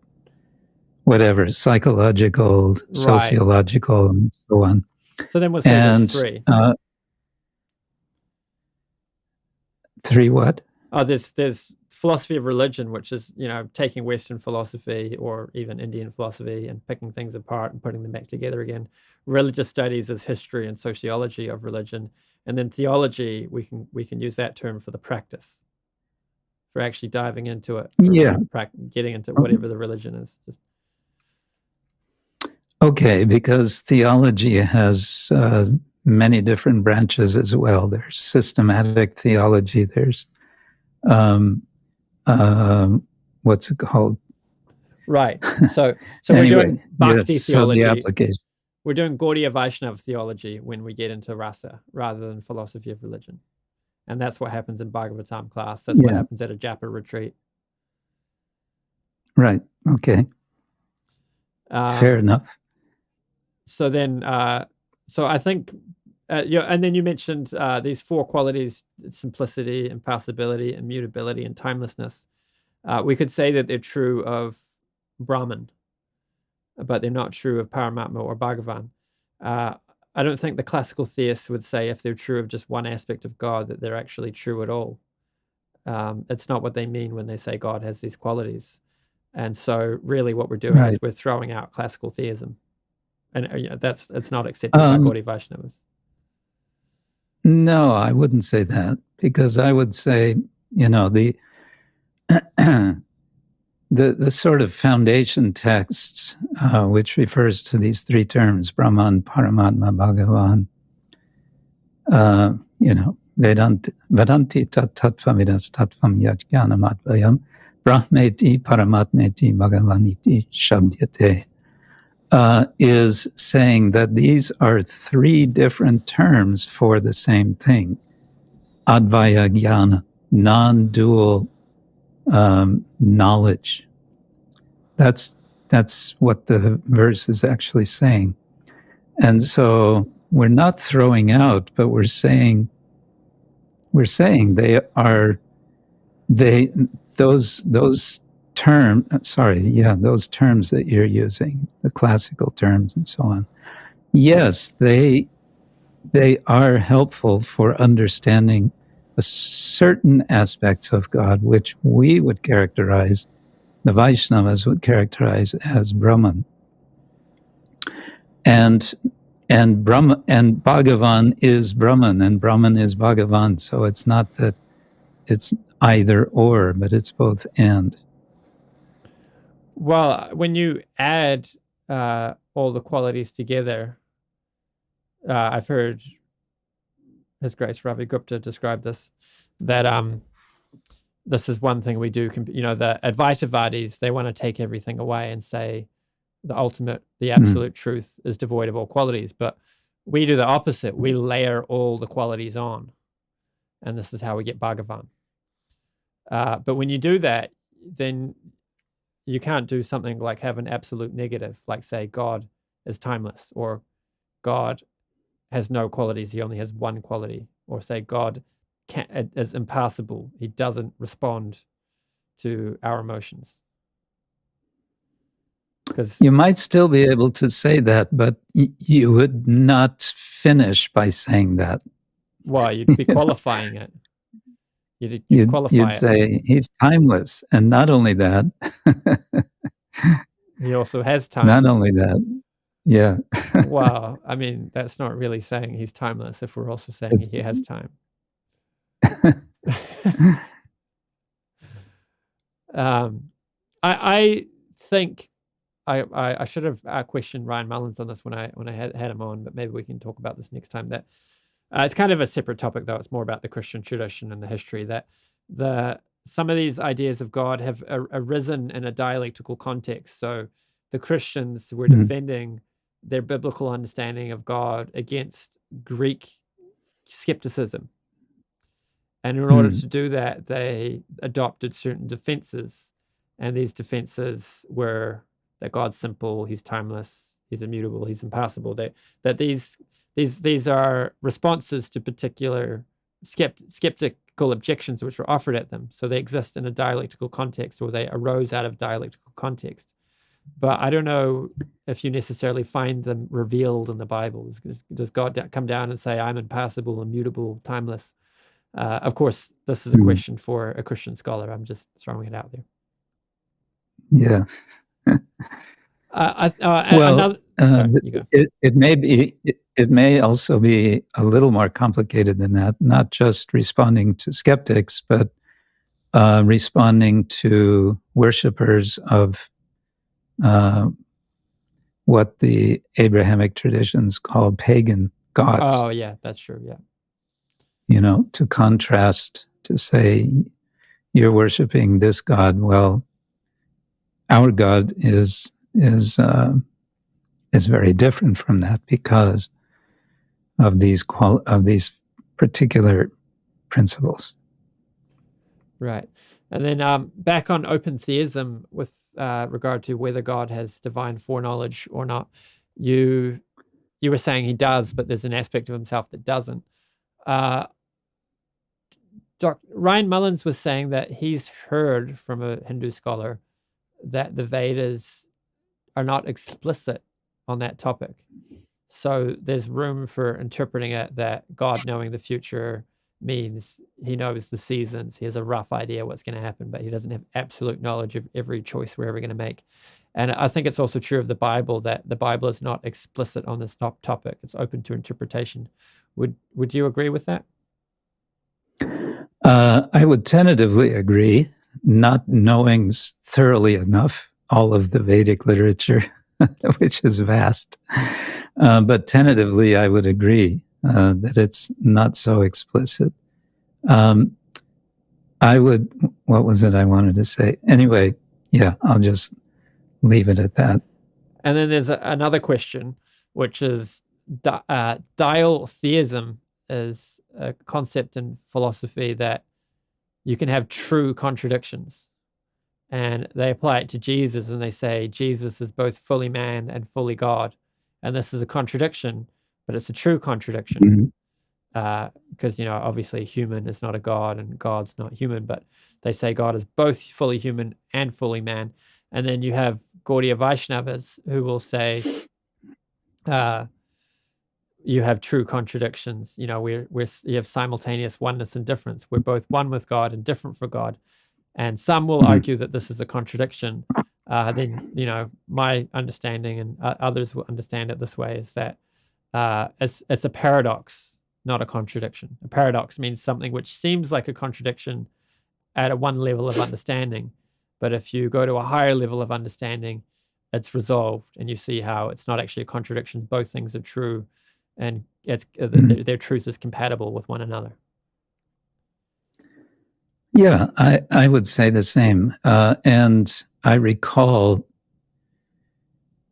whatever, psychological, sociological, and so on. So then we'll say there's three. Three what? Oh, there's philosophy of religion, which is, taking Western philosophy or even Indian philosophy and picking things apart and putting them back together again. Religious studies is history and sociology of religion. And then theology, we can use that term for the practice, for actually diving into it. Getting into whatever the religion is. Okay, because theology has many different branches as well. There's systematic theology, there's what's it called? Right. So Anyway, we're doing Bhakti yes, theology. so the application. We're doing Gaudiya Vaishnava theology when we get into rasa rather than philosophy of religion. And that's what happens in Bhagavatam class. That's what happens at a japa retreat. Right. Okay. Fair enough. So then, so I think, and then you mentioned these four qualities: simplicity, impassibility, immutability, and timelessness. We could say that they're true of Brahman, but they're not true of Paramatma or Bhagavan. I don't think the classical theists would say if they're true of just one aspect of God that they're actually true at all. It's not what they mean when they say God has these qualities. And so really what we're doing is we're throwing out classical theism. And it's not accepted by Gaudiya Vaishnavas. No, I wouldn't say that, because I would say, the the sort of foundation text, which refers to these three terms, Brahman, Paramatma, Bhagavan, Vedanti tat tattva vidas tattvam yat jnanam advayam, Brahmeti, Paramatmeti, Bhagavaniti, Shabdyate, is saying that these are three different terms for the same thing. Advaya jnana, non-dual knowledge. That's what the verse is actually saying. And so we're not throwing out, but we're saying those terms that you're using, the classical terms and so on. Yes, they are helpful for understanding certain aspects of God, which we would characterize, the Vaishnavas would characterize as Brahman. And Brahman and Bhagavan is Brahman, and Brahman is Bhagavan. So it's not that it's either or, but it's both and. Well, when you add all the qualities together, I've heard His Grace Ravi Gupta describe this, that this is one thing we do. The Advaitavadis, they want to take everything away and say the ultimate, the absolute truth is devoid of all qualities. But we do the opposite. We layer all the qualities on. And this is how we get Bhagavan. But when you do that, then you can't do something like have an absolute negative, like say God is timeless, or God has no qualities, he only has one quality, or say God is impassible, he doesn't respond to our emotions. Because you might still be able to say that, but you would not finish by saying that. Why? You'd be qualifying it. You'd qualify you'd say he's timeless, and not only that, he also has time. Not only that, yeah. Wow, I mean, that's not really saying he's timeless if we're also saying he has time. I think I should have questioned Ryan Millins on this when I had him on, but maybe we can talk about this next time. That it's kind of a separate topic, though. It's more about the Christian tradition and the history, that some of these ideas of God have arisen in a dialectical context. So the Christians were defending their biblical understanding of God against Greek skepticism. And in order to do that, they adopted certain defenses. And these defenses were that God's simple, he's timeless, he's immutable, he's impassible. That these are responses to particular skeptical objections which were offered at them. So they exist in a dialectical context, or they arose out of dialectical context. But I don't know if you necessarily find them revealed in the Bible. Does God come down and say, I'm impassible, immutable, timeless? Of course, this is a question for a Christian scholar. I'm just throwing it out there. Yeah. It may also be a little more complicated than that, not just responding to skeptics, but responding to worshipers of what the Abrahamic traditions call pagan gods. Oh, yeah, that's true, yeah. To contrast, to say, you're worshiping this God. Well, our God is very different from that because of these particular principles. Right. And then back on open theism with regard to whether God has divine foreknowledge or not, you were saying he does, but there's an aspect of himself that doesn't. Ryan Millins was saying that he's heard from a Hindu scholar that the Vedas are not explicit on that topic. So there's room for interpreting it that God knowing the future means he knows the seasons. He has a rough idea what's going to happen, but he doesn't have absolute knowledge of every choice we're ever going to make. And I think it's also true of the Bible that the Bible is not explicit on this topic. It's open to interpretation. Would you agree with that? I would tentatively agree, not knowing thoroughly enough all of the Vedic literature, which is vast. But tentatively, I would agree that it's not so explicit. What was it I wanted to say? Anyway, yeah, I'll just leave it at that. And then there's another question, which is dial-theism is a concept in philosophy that you can have true contradictions. And they apply it to Jesus, and they say Jesus is both fully man and fully God. And this is a contradiction, but it's a true contradiction. Because, obviously human is not a God and God's not human, but they say God is both fully human and fully man. And then you have Gaudiya Vaishnavas who will say you have true contradictions. You have simultaneous oneness and difference. We're both one with God and different for God. And some will argue that this is a contradiction. Then, my understanding and others will understand it this way is that it's a paradox, not a contradiction. A paradox means something which seems like a contradiction at one level of understanding. But if you go to a higher level of understanding, it's resolved and you see how it's not actually a contradiction. Both things are true and their truth is compatible with one another. Yeah, I would say the same. And I recall,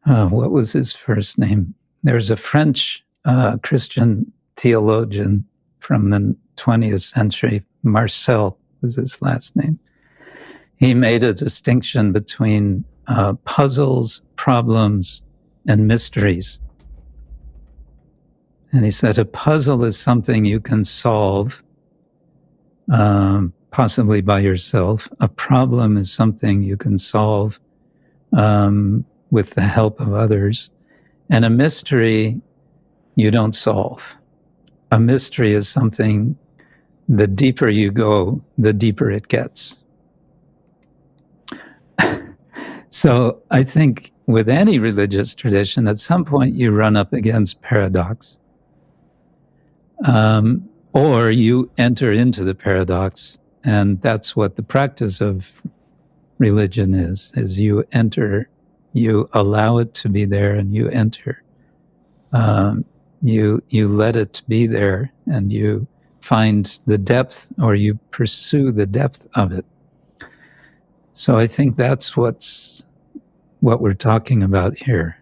what was his first name? There's a French Christian theologian from the 20th century, Marcel was his last name. He made a distinction between puzzles, problems, and mysteries. And he said a puzzle is something you can solve, possibly by yourself. A problem is something you can solve with the help of others. And a mystery you don't solve. A mystery is something, the deeper you go, the deeper it gets. So I think with any religious tradition, at some point you run up against paradox. Or you enter into the paradox, and that's what the practice of religion is you enter, you allow it to be there, and you enter. You let it be there, and you find the depth, or you pursue the depth of it. So I think that's what we're talking about here.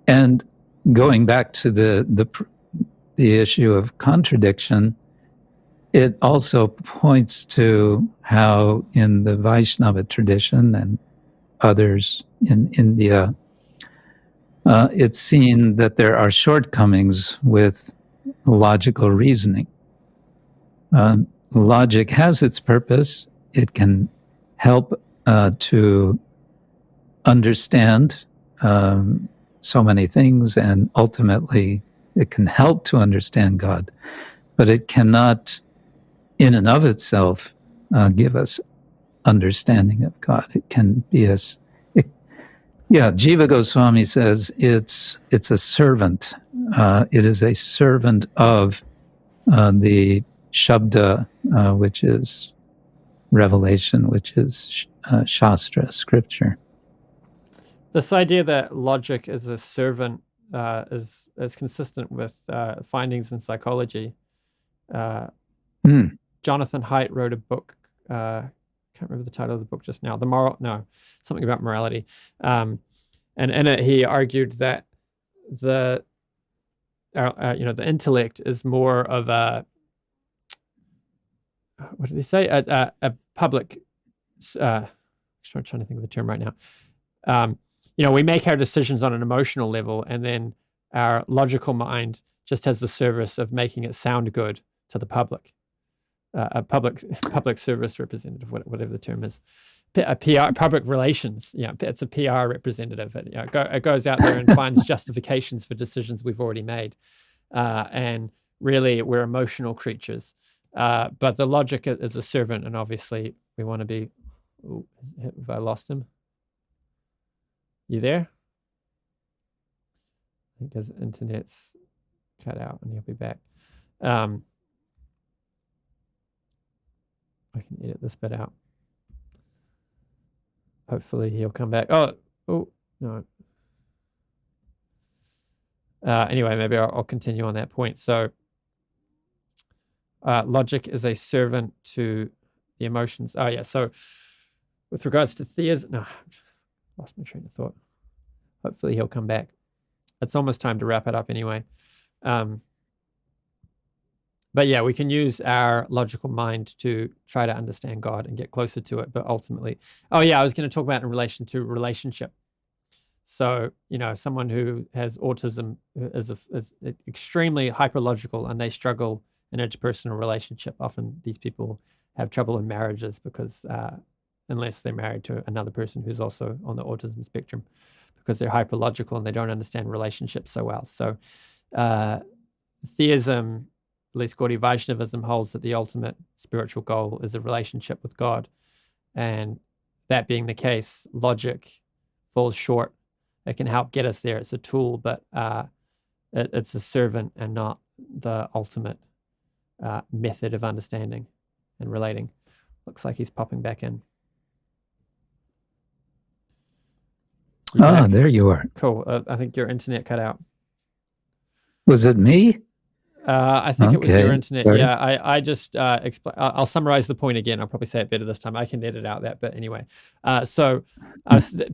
And going back to the issue of contradiction, it also points to how in the Vaishnava tradition and others in India, it's seen that there are shortcomings with logical reasoning. Logic has its purpose. It can help to understand so many things, and ultimately it can help to understand God, but it cannot in and of itself give us understanding of God. It can be Jiva Goswami says it's a servant. It is a servant of the Shabda, which is revelation, which is Shastra, scripture. This idea that logic is a servant is consistent with findings in psychology. Jonathan Haidt wrote a book can't remember the title of the book just now. Something about morality. And in it, he argued that the intellect is more of a, what did he say? A public. I'm trying to think of the term right now. We make our decisions on an emotional level, and then our logical mind just has the service of making it sound good to the public. A public service representative, whatever the term is, a PR, public relations. It's a PR representative. It goes out there and finds justifications for decisions we've already made, and really we're emotional creatures. But the logic is a servant, and obviously we want to be. Have I lost him? You there? I think his internet's cut out, and he'll be back. I can edit this bit out. Hopefully he'll come back. Oh no. Anyway, maybe I'll continue on that point. So, logic is a servant to the emotions. Oh yeah. So, with regards to theism, lost my train of thought. Hopefully he'll come back. It's almost time to wrap it up anyway. But yeah, we can use our logical mind to try to understand God and get closer to it. But ultimately, I was going to talk about in relation to relationship. So, someone who has autism is extremely hyperlogical, and they struggle in interpersonal relationship. Often these people have trouble in marriages because unless they're married to another person who's also on the autism spectrum, because they're hyperlogical and they don't understand relationships so well. So theism, at least Gaudiya Vaishnavism, holds that the ultimate spiritual goal is a relationship with God. And that being the case, logic falls short. It can help get us there. It's a tool, but it's a servant and not the ultimate method of understanding and relating. Looks like he's popping back in. There you are. Cool. I think your internet cut out. Was it me? I think it was your internet. Sorry. Yeah, I just I'll summarize the point again. I'll probably say it better this time. I can edit out that bit anyway. So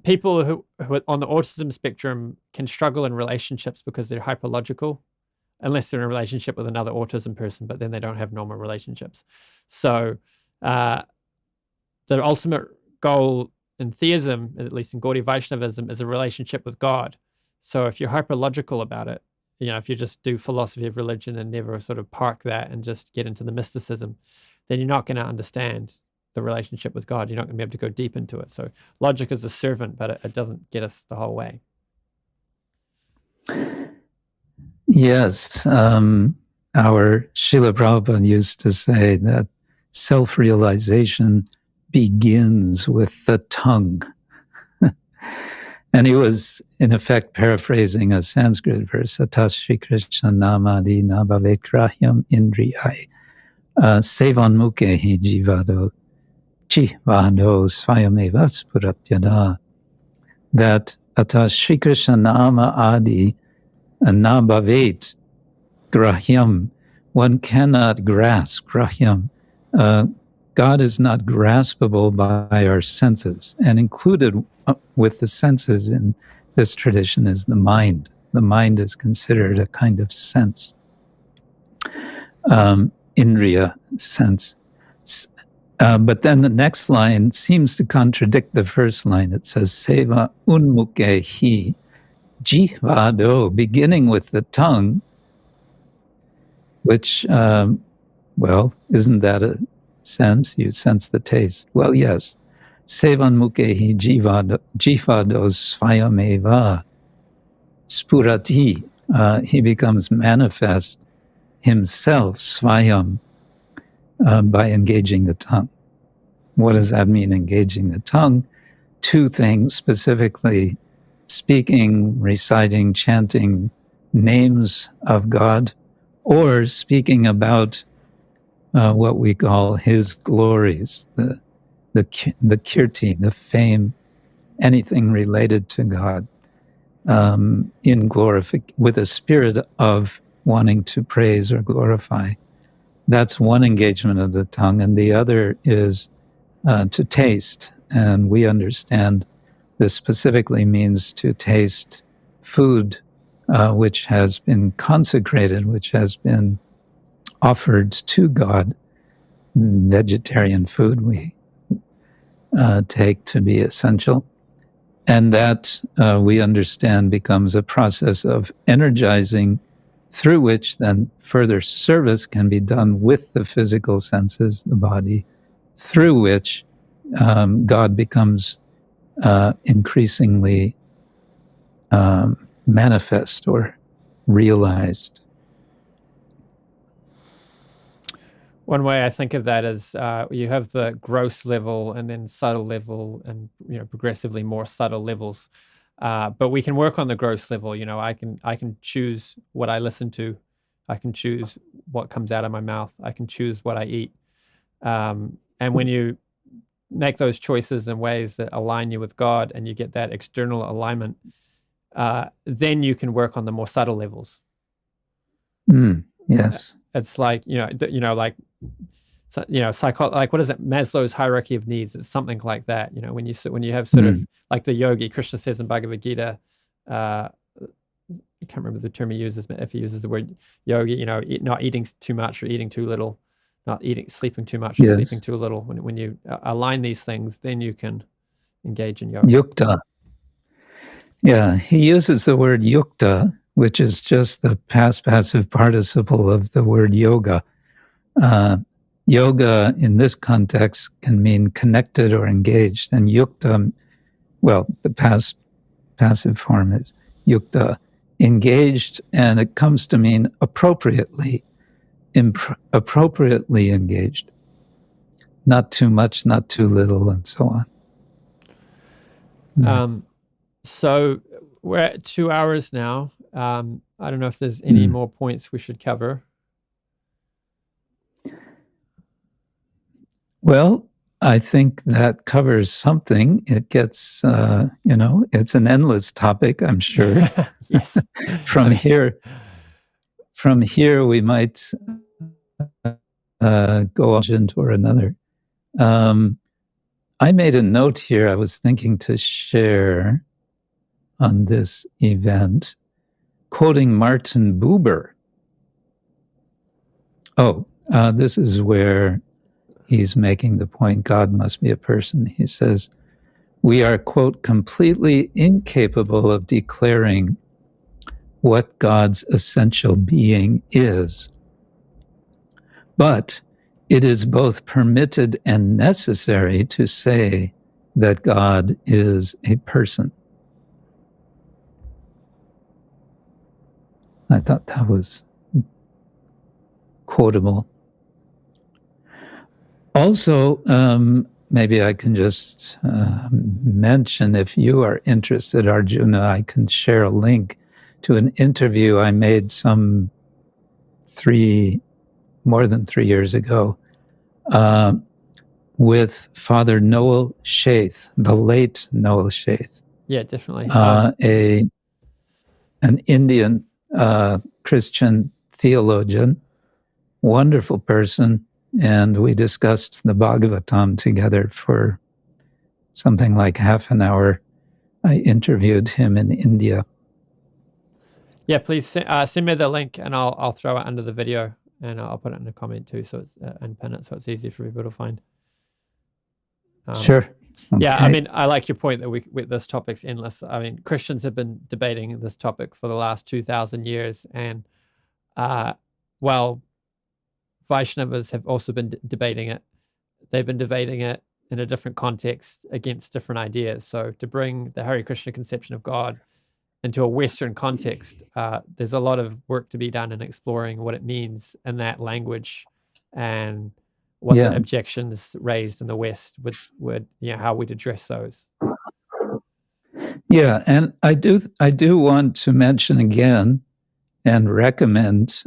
people who on the autism spectrum can struggle in relationships because they're hyperlogical, unless they're in a relationship with another autism person, but then they don't have normal relationships. So the ultimate goal in theism, at least in Gaudiya Vaishnavism, is a relationship with God. So if you're hyperlogical about it, if you just do philosophy of religion and never sort of park that and just get into the mysticism, then you're not going to understand the relationship with God. You're not going to be able to go deep into it. So logic is a servant, but it doesn't get us the whole way. Yes. Our Srila Prabhupada used to say that self-realization begins with the tongue. And he was, in effect, paraphrasing a Sanskrit verse, Atash Krishna namadi nabhavekrahyam indriyai sevan mukhe jivado chivado svayameva spuratyada. That Atash Krishna nama adi nabhavet grahyam. One cannot grasp grahyam. God is not graspable by our senses, and included with the senses in this tradition is the mind. The mind is considered a kind of sense, indriya sense. But then the next line seems to contradict the first line. It says, Seva unmukhe hi jivado, beginning with the tongue, which, isn't that a sense? You sense the taste. Well, yes. Sevan mukhe jivado svayameva spurati. He becomes manifest himself, svayam, by engaging the tongue. What does that mean, engaging the tongue? Two things, specifically speaking, reciting, chanting names of God, or speaking about what we call his glories, the kirti, the fame, anything related to God, in with a spirit of wanting to praise or glorify. That's one engagement of the tongue, and the other is to taste. And we understand this specifically means to taste food which has been consecrated, which has been offered to God. Vegetarian food we take to be essential. And that we understand becomes a process of energizing, through which then further service can be done with the physical senses, the body, through which God becomes increasingly manifest or realized. One way I think of that is you have the gross level and then subtle level and progressively more subtle levels. But we can work on the gross level. I can choose what I listen to. I can choose what comes out of my mouth. I can choose what I eat. And when you make those choices in ways that align you with God and you get that external alignment, then you can work on the more subtle levels. Yes. It's like, like what is it? Maslow's hierarchy of needs. It's something like that. When you have sort of like the yogi, Krishna says in Bhagavad Gita, I can't remember the term he uses, but if he uses the word yogi, not eating too much or eating too little, not sleeping too much or sleeping too little. When you align these things, then you can engage in yoga. Yukta. Yeah, he uses the word yukta, which is just the past passive participle of the word yoga. Yoga in this context can mean connected or engaged, and yukta, well, the past passive form is yukta, engaged, and it comes to mean appropriately, appropriately engaged. Not too much, not too little, and so on. So we're at 2 hours now. I don't know if there's any more points we should cover. Well, I think that covers something. It gets, it's an endless topic, I'm sure. Yes. From here, we might go on or another. I made a note here. I was thinking to share on this event, quoting Martin Buber. This is where he's making the point, God must be a person. He says, we are, quote, completely incapable of declaring what God's essential being is. But it is both permitted and necessary to say that God is a person. I thought that was quotable. Also, maybe I can just mention, if you are interested, Arjuna, I can share a link to an interview I made more than 3 years ago, with Father Noel Shaith, the late Noel Shaith. Yeah, definitely. An Indian Christian theologian, wonderful person, and we discussed the Bhagavatam together for something like half an hour. I interviewed him in India. Yeah, please send me the link, and I'll throw it under the video, and I'll put it in a comment too, so it's and pin it so it's easy for people to find. Sure. Okay. Yeah, I mean, I like your point that this topic's endless. I mean, Christians have been debating this topic for the last 2,000 years, and Vaishnavas have also been debating it. They've been debating it in a different context against different ideas. So to bring the Hare Krishna conception of God into a Western context, there's a lot of work to be done in exploring what it means in that language and what the objections raised in the West would how we'd address those. Yeah, and I do want to mention again and recommend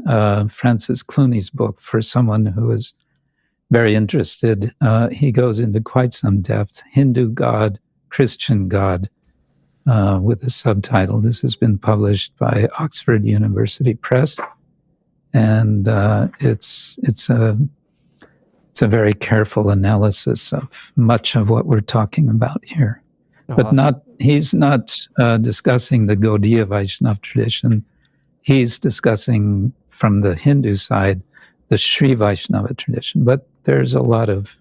Francis Clooney's book for someone who is very interested. He goes into quite some depth. Hindu God, Christian God, with a subtitle. This has been published by Oxford University Press, and it's it's a very careful analysis of much of what we're talking about here. But he's not discussing the Gaudiya Vaishnava tradition. He's discussing from the Hindu side the Sri Vaishnava tradition. But there's a lot of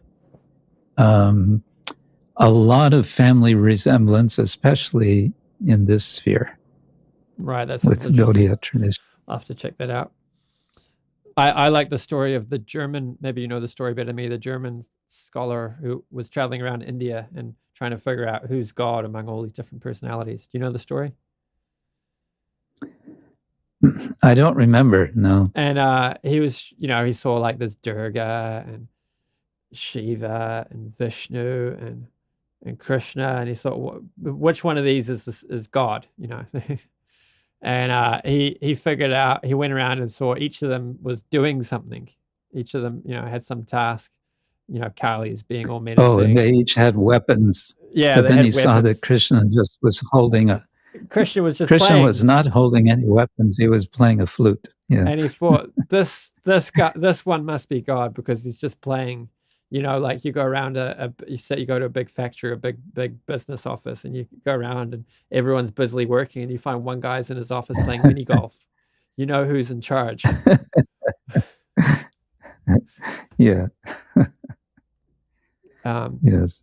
family resemblance, especially in this sphere. Right, that's with the Gaudiya tradition. I'll have to check that out. I like the story of the German, maybe you know the story better than me, the German scholar who was traveling around India and trying to figure out who's God among all these different personalities. Do you know the story? I don't remember, no. And he was, he saw like this Durga and Shiva and Vishnu and Krishna, and he thought, which one of these is God, And he figured out, he went around and saw each of them was doing something. Each of them, had some task. Kali is being all menacing. Oh, and they each had weapons. Yeah, but then he saw that Krishna just was holding Krishna was just Krishna playing. was not holding any weapons. He was playing a flute. Yeah. And he thought, this one must be God because he's just playing. Like you go around you go to a big factory, a big business office, and you go around and everyone's busily working, and you find one guy's in his office playing mini golf. You know who's in charge. Yeah. Yes.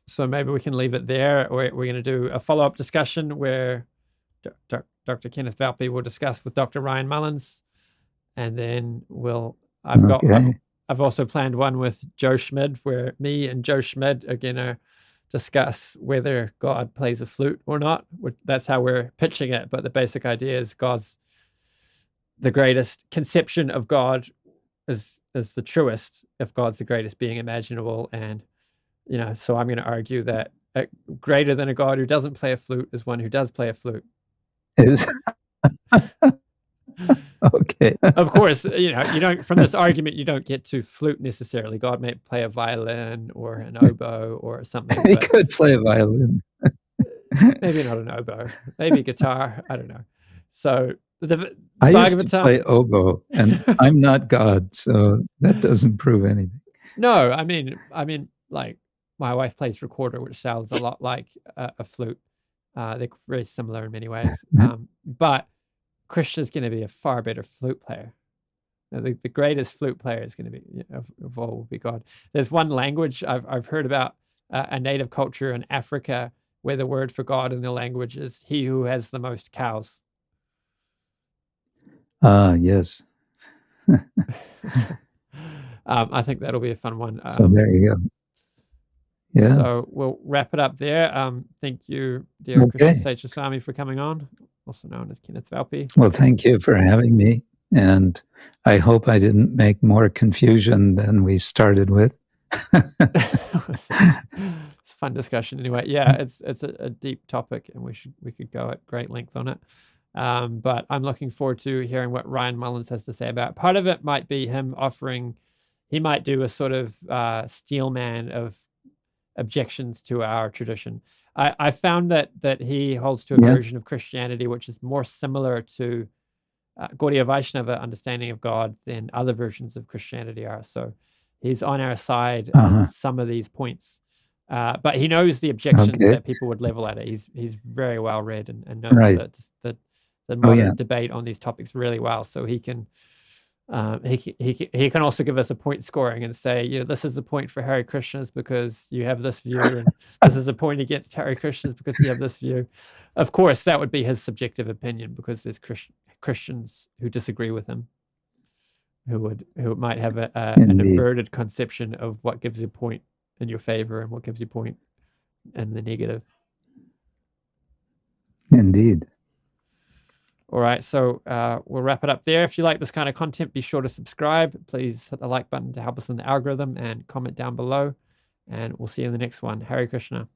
So maybe we can leave it there, or we're going to do a follow-up discussion where Dr. Kenneth Valpey will discuss with Dr. Ryan Millins, and then I've also planned one with Joe Schmid, where me and Joe Schmid are going to discuss whether God plays a flute or not. That's how we're pitching it, but the basic idea is the greatest conception of God is the truest, if God's the greatest being imaginable. And, so I'm going to argue that greater than a God who doesn't play a flute is one who does play a flute. Okay. Of course, you don't, from this argument, you don't get to flute necessarily. God may play a violin or an oboe or something. He could play a violin. Maybe not an oboe, maybe guitar. I don't know. So I used to play oboe, and I'm not God, so that doesn't prove anything. No, I mean, like my wife plays recorder, which sounds a lot like a flute. They're very similar in many ways, but Krishna's going to be a far better flute player. The greatest flute player is going to be of all will be God. There's one language I've heard about a native culture in Africa where the word for God in the language is he who has the most cows. Yes. I think that'll be a fun one. So there you go. Yeah. So we'll wrap it up there. Thank you, dear Krishna Kshetra Swami, for coming on, also known as Kenneth Valpey. Well, thank you for having me. And I hope I didn't make more confusion than we started with. It's a fun discussion anyway. Yeah, it's a deep topic, and we could go at great length on it. But I'm looking forward to hearing what Ryan Millins has to say about it. Part of it might be him he might do a sort of steelman of objections to our tradition. I found that he holds to a version of Christianity which is more similar to Gaudiya Vaishnava understanding of God than other versions of Christianity are. So he's on our side on some of these points. But he knows the objections that people would level at it. He's very well read and knows the modern debate on these topics really well. So he can also give us a point scoring and say, this is the point for Hare Krishnas because you have this view, and this is a point against Hare Krishnas because you have this view. Of course, that would be his subjective opinion because there's Christians who disagree with him, who might have an inverted conception of what gives you a point in your favor and what gives you a point in the negative. Indeed. All right, so we'll wrap it up there. If you like this kind of content, be sure to subscribe. Please hit the like button to help us in the algorithm and comment down below. And we'll see you in the next one. Hare Krishna.